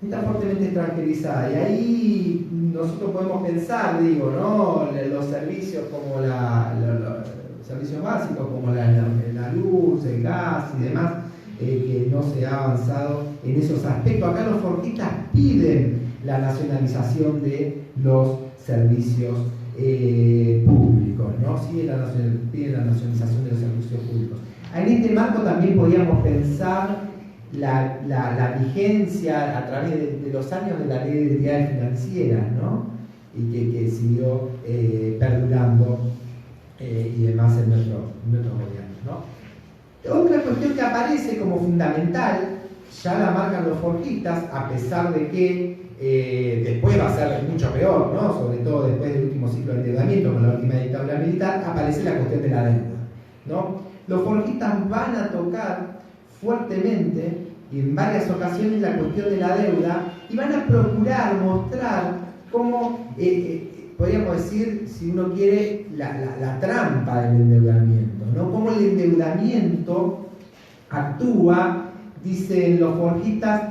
Está fuertemente extranjerizada, y ahí nosotros podemos pensar, digo, ¿no? Los servicios como los servicios básicos como la luz, el gas y demás, que no se ha avanzado en esos aspectos. Acá los forjistas piden la nacionalización de los servicios públicos, ¿no? Sí, piden la nacionalización de los servicios públicos. En este marco también podríamos pensar la vigencia a través de los años de la ley de entidades financieras, ¿no? Y que siguió perdurando y demás en nuestros gobiernos, ¿no? Otra cuestión que aparece como fundamental, ya la marcan los forjistas, a pesar de que después va a ser mucho peor, ¿no? Sobre todo después del último ciclo de endeudamiento con la última dictadura militar, aparece la cuestión de la deuda, ¿no? Los forjistas van a tocar fuertemente y en varias ocasiones la cuestión de la deuda y van a procurar mostrar cómo, podríamos decir, si uno quiere, la trampa del endeudamiento, ¿no? Cómo el endeudamiento actúa, dicen los forjistas.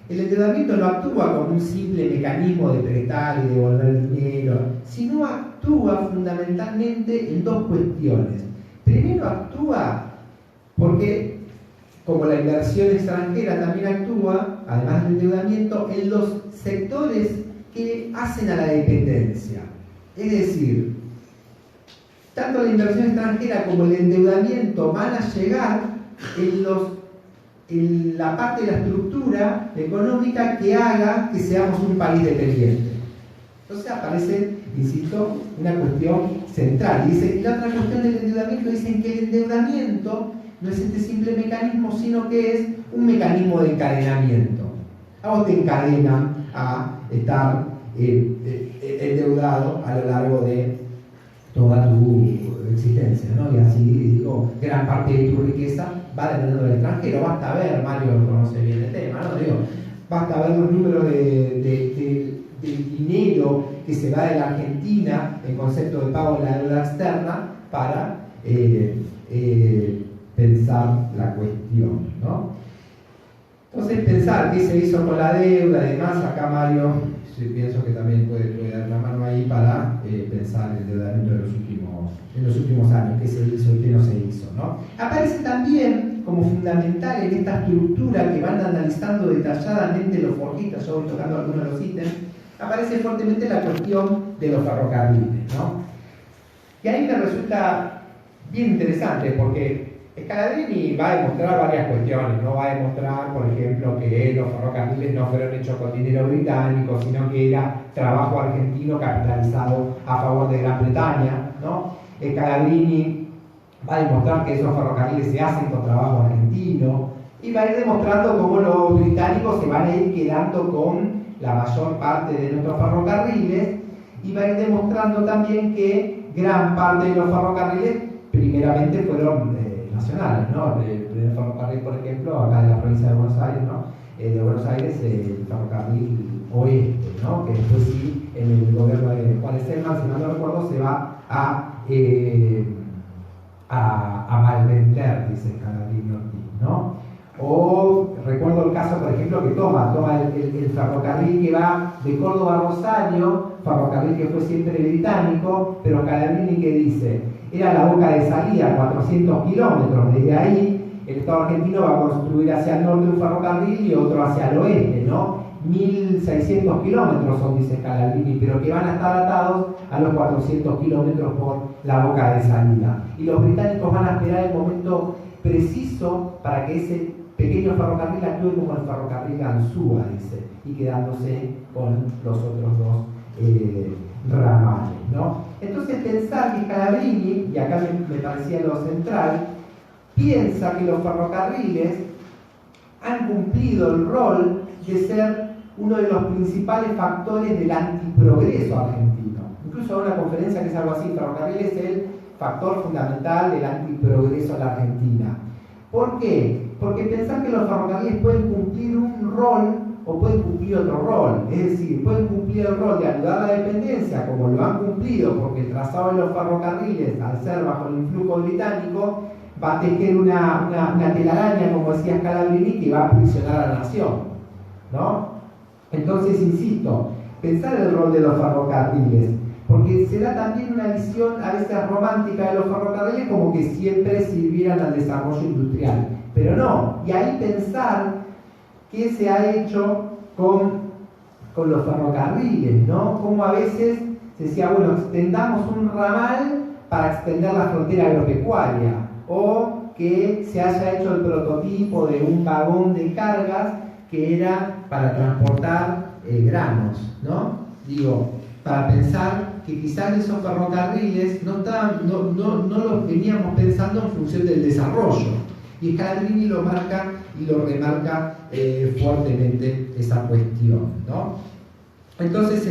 El endeudamiento no actúa como un simple mecanismo de prestar y devolver dinero, sino actúa fundamentalmente en dos cuestiones. Primero, actúa porque, como la inversión extranjera también actúa, además del endeudamiento, en los sectores que hacen a la dependencia. Es decir, tanto la inversión extranjera como el endeudamiento van a llegar en la parte de la estructura económica que haga que seamos un país dependiente. Entonces aparece, insisto, una cuestión central. Y la otra cuestión del endeudamiento, dicen que el endeudamiento no es este simple mecanismo, sino que es un mecanismo de encadenamiento. A vos te encadenan a estar endeudado a lo largo de toda tu existencia, ¿no? Y así, digo, gran parte de tu riqueza va dependiendo del extranjero. Basta ver, Mario conoce bien el tema, ¿no? Digo, basta ver los números de dinero que se va de la Argentina en concepto de pago de la deuda externa para pensar la cuestión, ¿no? Entonces, pensar qué se hizo con la deuda, además, acá Mario, pienso que también puede dar la mano ahí para pensar el endeudamiento en los últimos años, qué se hizo y qué no se hizo, ¿no? Aparece también como fundamental en esta estructura que van analizando detalladamente los forjistas, yo voy tocando algunos de los ítems, aparece fuertemente la cuestión de los ferrocarriles, ¿no? Y ahí me resulta bien interesante porque Scalabrini va a demostrar varias cuestiones, ¿no? Va a demostrar, por ejemplo, que los ferrocarriles no fueron hechos con dinero británico, sino que era trabajo argentino capitalizado a favor de Gran Bretaña, ¿no? Scalabrini va a demostrar que esos ferrocarriles se hacen con trabajo argentino y va a ir demostrando cómo los británicos se van a ir quedando con la mayor parte de nuestros ferrocarriles y va a ir demostrando también que gran parte de los ferrocarriles primeramente fueron nacionales, ¿no? El ferrocarril, por ejemplo, acá en la provincia de Buenos Aires, ¿no? De Buenos Aires, el ferrocarril oeste, ¿no? Que después sí, en el gobierno de Juan Eselman, si mal no recuerdo, se va a malvender, dice Scalabrini Ortiz, ¿no? O recuerdo el caso, por ejemplo, que toma el ferrocarril que va de Córdoba a Rosario, ferrocarril que fue siempre británico, pero Scalabrini que dice, era la boca de salida, 400 kilómetros, desde ahí el Estado argentino va a construir hacia el norte un ferrocarril y otro hacia el oeste, ¿no? 1600 kilómetros son, dice Scalabrini, pero que van a estar atados a los 400 kilómetros por la boca de salida. Y los británicos van a esperar el momento preciso para que ese pequeño ferrocarril actúe como el ferrocarril Ganzúa, dice, y quedándose con los otros dos ramales, ¿no? Entonces pensar que Scalabrini, y acá me parecía lo central, piensa que los ferrocarriles han cumplido el rol de ser uno de los principales factores del antiprogreso argentino. Incluso en una conferencia que es algo así, ferrocarril es el factor fundamental del antiprogreso en la Argentina. ¿Por qué? Porque pensar que los ferrocarriles pueden cumplir un rol o pueden cumplir otro rol, es decir, pueden cumplir el rol de ayudar a la dependencia como lo han cumplido, porque el trazado de los ferrocarriles, al ser bajo el influjo británico, va a tejer una telaraña, como decía Scalabrini, que va a aprisionar a la nación, ¿no? Entonces, insisto, pensar el rol de los ferrocarriles, porque se da también una visión a veces romántica de los ferrocarriles como que siempre sirvieran al desarrollo industrial, pero no, y ahí pensar qué se ha hecho con los ferrocarriles, ¿no? Como a veces se decía, bueno, extendamos un ramal para extender la frontera agropecuaria, o que se haya hecho el prototipo de un vagón de cargas que era para transportar granos, ¿no? Digo, para pensar que quizás esos ferrocarriles no los veníamos pensando en función del desarrollo. Y Scalabrini lo marca y lo remarca fuertemente esa cuestión, ¿no? Entonces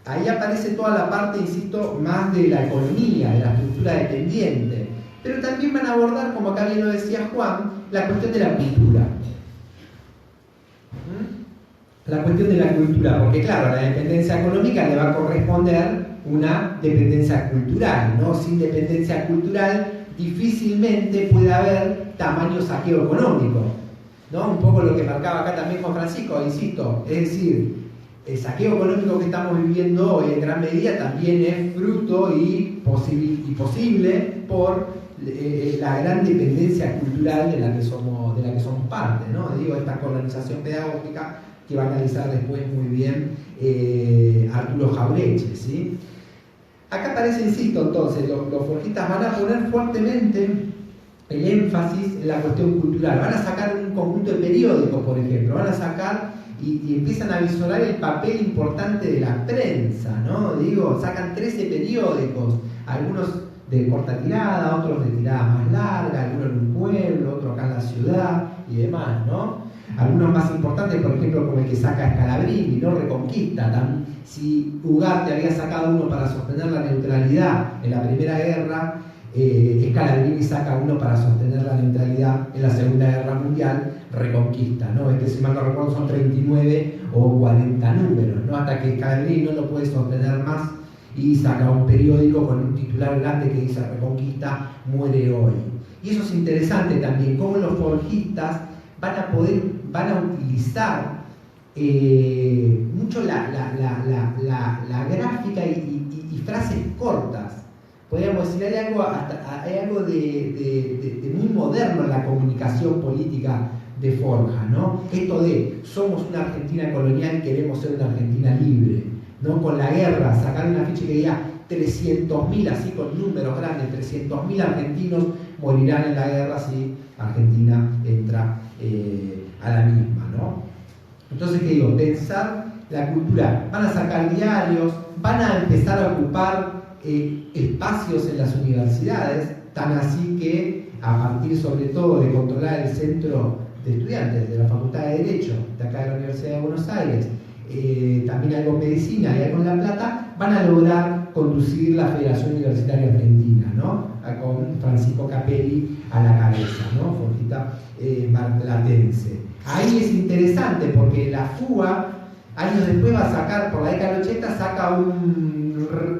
ahí aparece toda la parte, insisto, más de la economía, de la estructura dependiente. Pero también van a abordar, como acá bien lo decía Juan, la cuestión de la cultura. La cuestión de la cultura, porque claro, a la dependencia económica le va a corresponder una dependencia cultural, ¿no? Sin dependencia cultural difícilmente puede haber tamaño saqueo económico, ¿no? Un poco lo que marcaba acá también Juan Francisco, insisto, es decir, el saqueo económico que estamos viviendo hoy en gran medida también es fruto y posible por la gran dependencia cultural de la que somos parte, ¿no? Digo, esta colonización pedagógica que va a analizar después muy bien Arturo Jaureche, ¿sí? Acá aparece, insisto, entonces, los forjistas van a poner fuertemente el énfasis en la cuestión cultural. Van a sacar un conjunto de periódicos, por ejemplo, van a sacar y empiezan a visorar el papel importante de la prensa, ¿no? Digo, sacan 13 periódicos, algunos de corta tirada, otros de tirada más larga, algunos en un pueblo, otros acá en la ciudad y demás, ¿no? Algunos más importantes, por ejemplo, como el que saca Scalabrini, ¿no? Reconquista. Si Ugarte había sacado uno para sostener la neutralidad en la Primera Guerra, Scalabrini saca uno para sostener la neutralidad en la Segunda Guerra Mundial, Reconquista, ¿no? Si mal no recuerdo son 39 o 40 números, ¿no? Hasta que Scalabrini no lo puede sostener más y saca un periódico con un titular grande que dice Reconquista muere hoy. Y eso es interesante también, cómo los forjistas van a utilizar mucho la gráfica y frases cortas. Podríamos decir, hay algo de muy moderno en la comunicación política de Forja, ¿no? Esto de somos una Argentina colonial y queremos ser una Argentina libre, ¿no? Con la guerra, sacar una ficha que diga 300.000, así con números grandes, 300.000 argentinos morirán en la guerra si Argentina entra a la misma, ¿no? Entonces, ¿qué digo? Pensar la cultura. Van a sacar diarios, van a empezar a ocupar espacios en las universidades, tan así que a partir sobre todo de controlar el centro de estudiantes de la Facultad de Derecho de acá de la Universidad de Buenos Aires, también algo en Medicina y algo en La Plata, van a lograr conducir la Federación Universitaria Argentina, ¿no? con Francisco Capelli a la cabeza, ¿no? Forjita marplatense. Ahí es interesante porque la FUA, años después va a sacar, por la década del 80, saca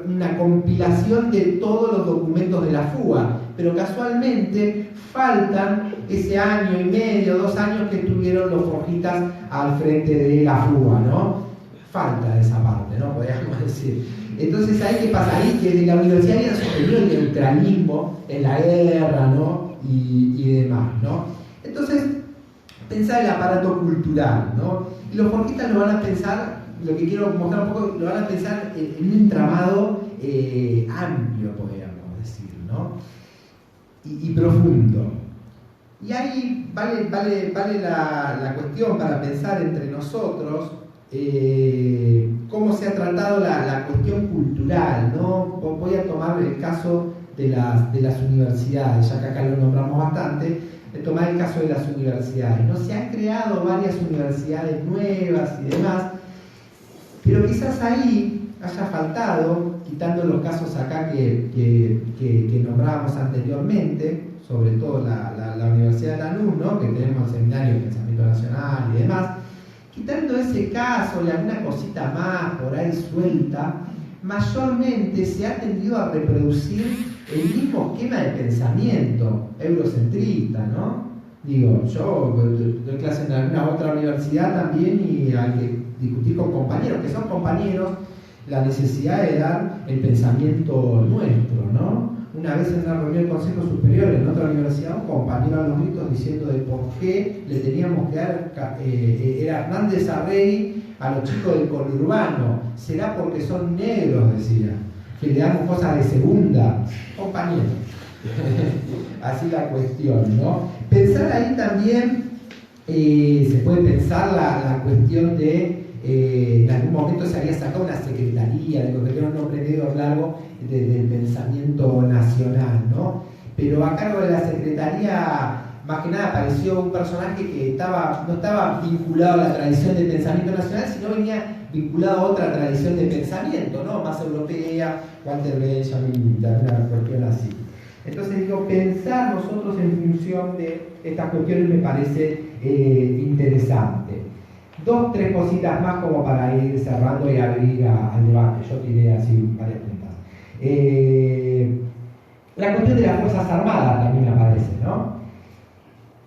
una compilación de todos los documentos de la FUA, pero casualmente faltan ese año y medio, 2 años que estuvieron los forjitas al frente de la FUA, ¿no? Falta esa parte, ¿no? Podríamos decir. Entonces, ¿ahí qué pasa? Ahí que de la universidad había sostenido el neutralismo en la guerra, ¿no? Y demás, ¿no? Entonces, pensar el aparato cultural, ¿no? Y los forjistas lo van a pensar, lo que quiero mostrar un poco, lo van a pensar en un entramado amplio, podríamos decir, ¿no? Y profundo. Y ahí vale la cuestión para pensar entre nosotros cómo se ha tratado la cuestión cultural, ¿no? Voy a tomar el caso de las universidades, ya que acá lo nombramos bastante, tomar el caso de las universidades, ¿no? Se han creado varias universidades nuevas y demás, pero quizás ahí haya faltado, quitando los casos acá que nombrábamos anteriormente, sobre todo la Universidad de Lanús, ¿no? Que tenemos el Seminario de Pensamiento Nacional y demás, quitando ese caso y alguna cosita más por ahí suelta, mayormente se ha tendido a reproducir el mismo esquema de pensamiento eurocentrista, ¿no? Digo, yo doy clase en alguna otra universidad también y hay que discutir con compañeros, que son compañeros, la necesidad de dar el pensamiento nuestro, ¿no? Una vez en una reunión del Consejo Superior en otra universidad, un compañero a los gritos diciendo de por qué le teníamos que dar, era Hernández Arrey a los chicos del conurbano, será porque son negros, decía, que le damos cosas de segunda, compañero. Así la cuestión, ¿no? Pensar ahí también, se puede pensar la cuestión de, en algún momento se había sacado una secretaría, de lo que tiene un nombre medio largo, del pensamiento nacional, ¿no? Pero a cargo de la secretaría, más que nada apareció un personaje que no estaba vinculado a la tradición del pensamiento nacional, sino venía vinculado a otra tradición de pensamiento, ¿no? Más europea, Walter Benjamin, una cuestión así. Entonces digo, pensar nosotros en función de estas cuestiones me parece interesante. 2, 3 cositas más como para ir cerrando y abrir al debate. Yo tiré así varias puntas. La cuestión de las Fuerzas Armadas también aparece, ¿no?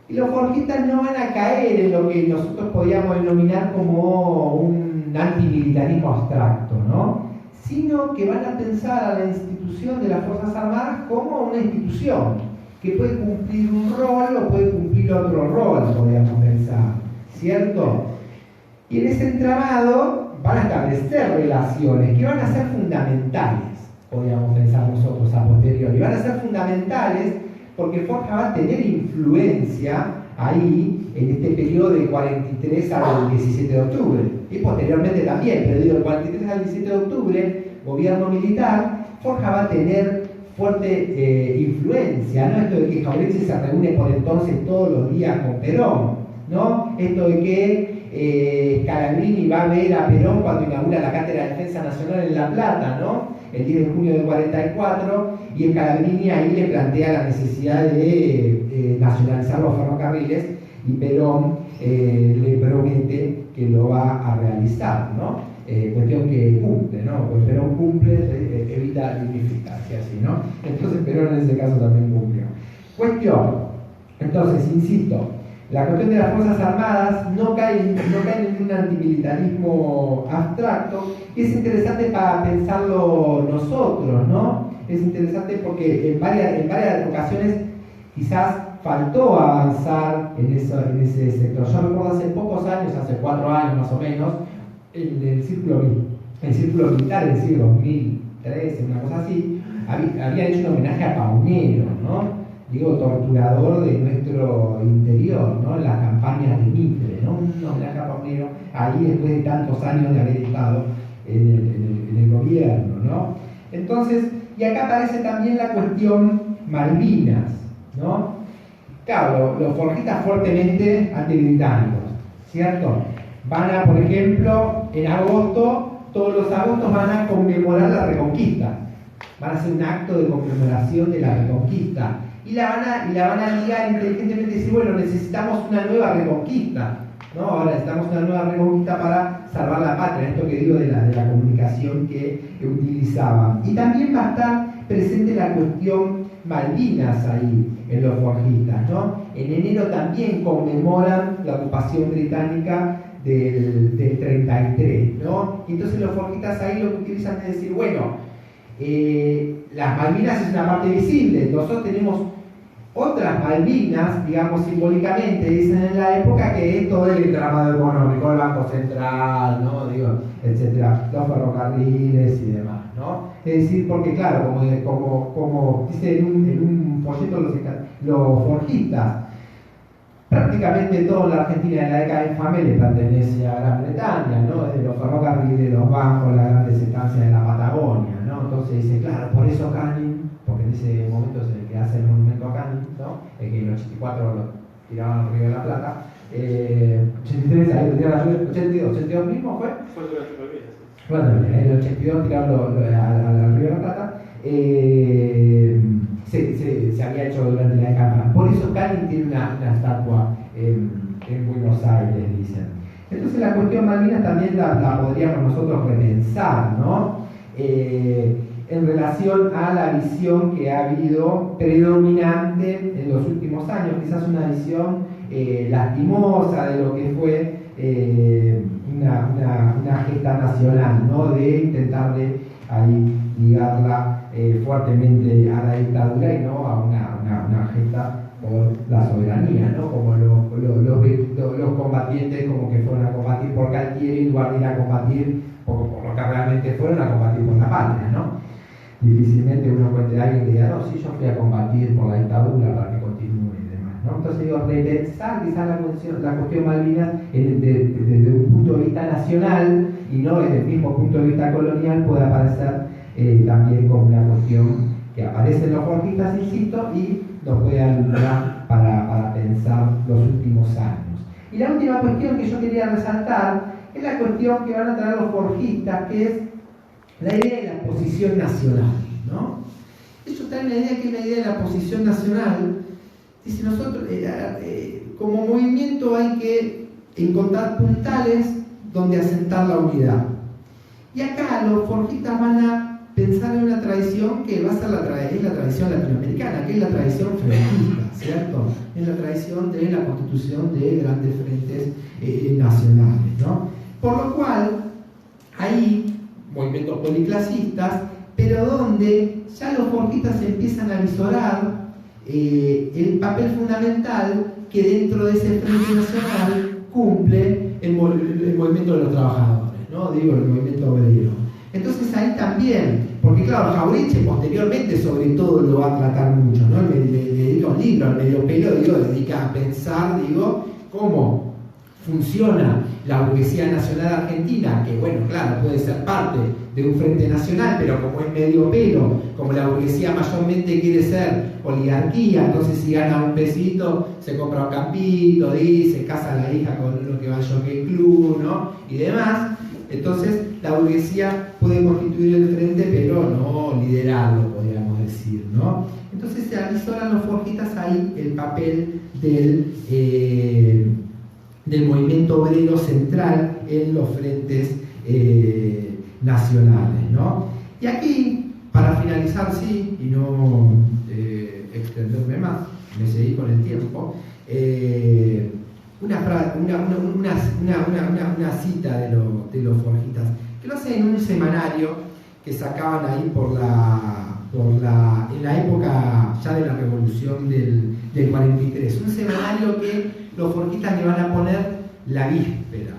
Y los forjistas no van a caer en lo que nosotros podríamos denominar como un antimilitarismo abstracto, ¿no? Sino que van a pensar a la institución de las Fuerzas Armadas como una institución que puede cumplir un rol o puede cumplir otro rol, podríamos pensar, ¿cierto? Y en ese entramado van a establecer relaciones que van a ser fundamentales, podríamos pensar nosotros a posteriori, van a ser fundamentales porque Forja va a tener influencia ahí en este periodo del 43 al 17 de octubre y posteriormente también, pero digo, del 43 al 17 de octubre, gobierno militar, Forja va a tener fuerte influencia, ¿no? Esto de que Jauretche se reúne por entonces todos los días con Perón, ¿no? Esto de que Scalabrini va a ver a Perón cuando inaugura la Cátedra de Defensa Nacional en La Plata, ¿no? El 10 de junio del 44, y Scalabrini ahí le plantea la necesidad de nacionalizar los ferrocarriles, y Perón le promete que lo va a realizar, ¿no? Cuestión que cumple, ¿no? Pues Perón cumple, evita dignificarse así, ¿no? Entonces Perón en ese caso también cumplió. Cuestión, entonces, insisto, la cuestión de las Fuerzas Armadas no cae en un antimilitarismo abstracto, y es interesante para pensarlo nosotros, ¿no? Es interesante porque en varias ocasiones quizás faltó avanzar en ese sector. Yo recuerdo hace pocos años, hace 4 años más o menos, el círculo militar del siglo 2013, una cosa así, había hecho un homenaje a Paunero, ¿no? Digo, torturador de nuestro interior, ¿no? En las campañas de Mitre, ¿no? Un homenaje a Paunero, ahí después de tantos años de haber estado en el gobierno, ¿no? Entonces, y acá aparece también la cuestión Malvinas, ¿no? Claro, los forjistas fuertemente antibritánicos, ¿cierto? Van a, por ejemplo, en agosto, todos los agostos van a conmemorar la Reconquista. van a hacer un acto de conmemoración de la Reconquista. Y la van a ligar inteligentemente y decir, bueno, necesitamos una nueva Reconquista, ¿no? Ahora necesitamos una nueva Reconquista para salvar la patria, esto que digo de la comunicación que utilizaban. Y también va a estar presente la cuestión Malvinas ahí en los forjistas, ¿no? En enero también conmemoran la ocupación británica del 33, ¿no? Y entonces los forjistas ahí lo que utilizan es decir, bueno, las Malvinas es una parte visible, nosotros tenemos otras Malvinas, digamos simbólicamente, dicen en la época, que es todo el entramado económico, el Banco Central, ¿no? Digo, etcétera, los ferrocarriles y demás, ¿no? Es decir, porque claro, como dice en un folleto los forjistas, prácticamente toda la Argentina de la década infame le pertenece a Gran Bretaña, ¿no? Desde los ferrocarriles, los bancos, las grandes estancias de la Patagonia, ¿no? Entonces dice, claro, por eso Canning, porque en ese momento es el que hace el monumento a Canning, ¿no? El que en el 84 lo tiraban al Río de la Plata, 83, ahí lo tiraron al Río, 82 mismo fue. Fue durante la vida, sí. Bueno, en el 82 tiraron al Río de la Plata. Se había hecho durante la década. Por eso Canning tiene una estatua en Buenos Aires, dicen. Entonces la cuestión Malvinas también la podríamos nosotros repensar, ¿no? En relación a la visión que ha habido predominante en los últimos años, quizás una visión lastimosa de lo que fue una gesta nacional, ¿no? De intentar de ahí ligarla fuertemente a la dictadura y no a una gesta por la soberanía, ¿no? Como los combatientes como que fueron a combatir por Galtieri en lugar de ir a combatir por lo que realmente fueron a combatir por la patria, ¿no? Difícilmente uno encuentre a alguien que diga, no, sí, yo fui a combatir por la dictadura para que continúe y demás, ¿no? Entonces digo, repensar quizás la cuestión Malvinas desde un punto de vista nacional y no desde el mismo punto de vista colonial puede aparecer también como una cuestión que aparece en los forjistas, insisto, y nos puede alumbrar para pensar los últimos años. Y la última cuestión que yo quería resaltar es la cuestión que van a traer los forjistas, que es la idea de la posición nacional, ¿no? Ellos traen la idea que es la idea de la posición nacional. Dice, nosotros, como movimiento hay que encontrar puntales donde asentar la unidad. Y acá los forjistas van a pensar en una tradición que va a ser la tradición latinoamericana, que es la tradición franquista, ¿cierto? Es la tradición de la constitución de grandes frentes nacionales, ¿no? Por lo cual, hay movimientos policlasistas, pero donde ya los forjistas empiezan a visorar el papel fundamental que dentro de ese frente nacional cumple el movimiento de los trabajadores, ¿no? Digo, el movimiento obrero. Entonces ahí también, porque claro, Jauretche posteriormente sobre todo lo va a tratar mucho, ¿no? Le dedica un libro al medio pelo, digo, dedica a pensar, digo, cómo funciona la burguesía nacional argentina, que bueno, claro, puede ser parte de un frente nacional, pero como es medio pelo, como la burguesía mayormente quiere ser oligarquía, entonces si gana un pesito, se compra un campito, se casa la hija con uno que va al Jockey Club, ¿no? Y demás. Entonces la burguesía puede constituir el frente, pero no liderarlo, podríamos decir, ¿no? Entonces se avisoran los forjistas ahí el papel del movimiento obrero central en los frentes nacionales, ¿no? Y aquí, para finalizar, sí, y no extenderme más, me seguí con el tiempo, una cita de los forjistas, que lo hacen en un semanario que sacaban ahí en la época ya de la revolución del 43, un semanario que los forjistas le van a poner la víspera,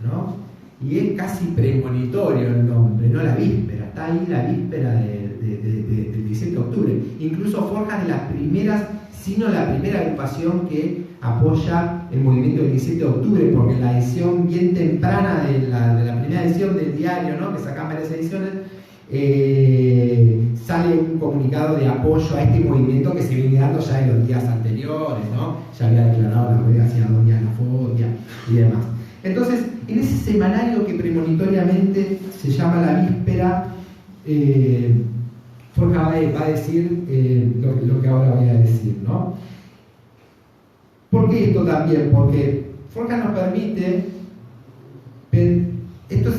¿no? Y es casi premonitorio el nombre, no la víspera, está ahí la víspera del 17 de octubre. Incluso Forjas de las primeras, sino la primera agrupación que apoya el movimiento del 17 de octubre, porque en la edición bien temprana de la primera edición del diario, ¿no? Que sacan varias ediciones, sale un comunicado de apoyo a este movimiento que se viene dando ya en los días anteriores, ¿no? Ya había declarado la huelga hacía 2 días la fodia y demás. Entonces, en ese semanario que premonitoriamente se llama La Víspera, Forja va a decir lo que ahora voy a decir, ¿no? ¿Por qué esto también? Porque Forja nos permite, esto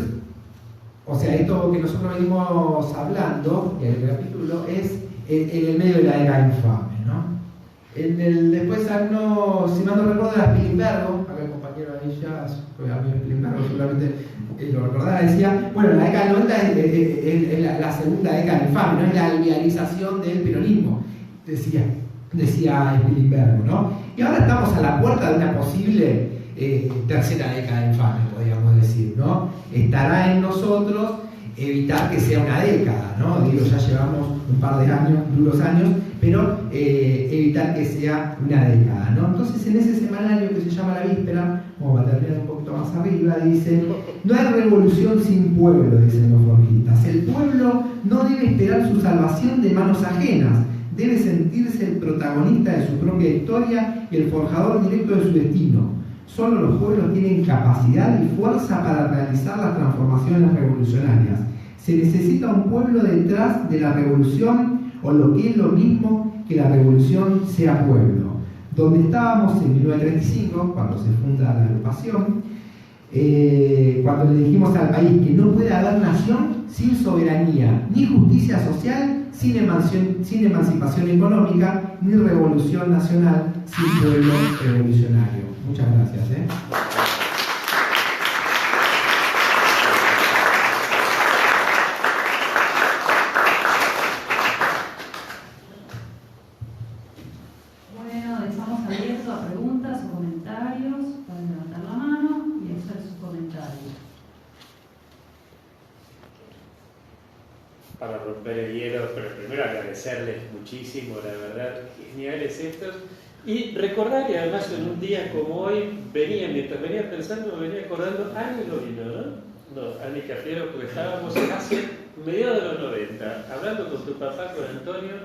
que nosotros venimos hablando, en el capítulo, es en el medio de la era infame, ¿no? Después, si mal no recuerdo, era Spilimbergo, acá el compañero de ahí ya, amigo Spilimbergo, seguramente lo recordará, decía, bueno, la década del 90 es la segunda década infame, ¿no? Es la liberalización del peronismo, decía Spilimbergo, ¿no? Y ahora estamos a la puerta de una posible tercera década infame, podríamos decir, ¿no? Estará en nosotros evitar que sea una década, ¿no? Digo, ya llevamos un par de años, duros años, pero evitar que sea una década, ¿no? Entonces, en ese semanario que se llama La Víspera, como va a terminar un poquito más arriba, dice: no hay revolución sin pueblo, dicen los forjistas. El pueblo no debe esperar su salvación de manos ajenas, debe sentirse el protagonista de su propia historia y el forjador directo de su destino. Solo los pueblos tienen capacidad y fuerza para realizar las transformaciones revolucionarias. Se necesita un pueblo detrás de la revolución, o lo que es lo mismo, que la revolución sea pueblo. Donde estábamos en 1935, cuando se funda la agrupación, cuando le dijimos al país que no puede haber nación sin soberanía, ni justicia social, sin emancipación económica, ni revolución nacional sin pueblo revolucionario. Muchas gracias. Bueno, estamos abiertos a preguntas o comentarios. Pueden levantar la mano y hacer sus comentarios. Para romper el hielo, pero primero agradecerles muchísimo, la verdad, geniales estos. Y recordar, y además en un día como hoy, mientras venía pensando, me venía acordando, Ani no vino, ¿no? No, Ani Cafiero, porque estábamos hace mediados de los 90, hablando con tu papá, con Antonio,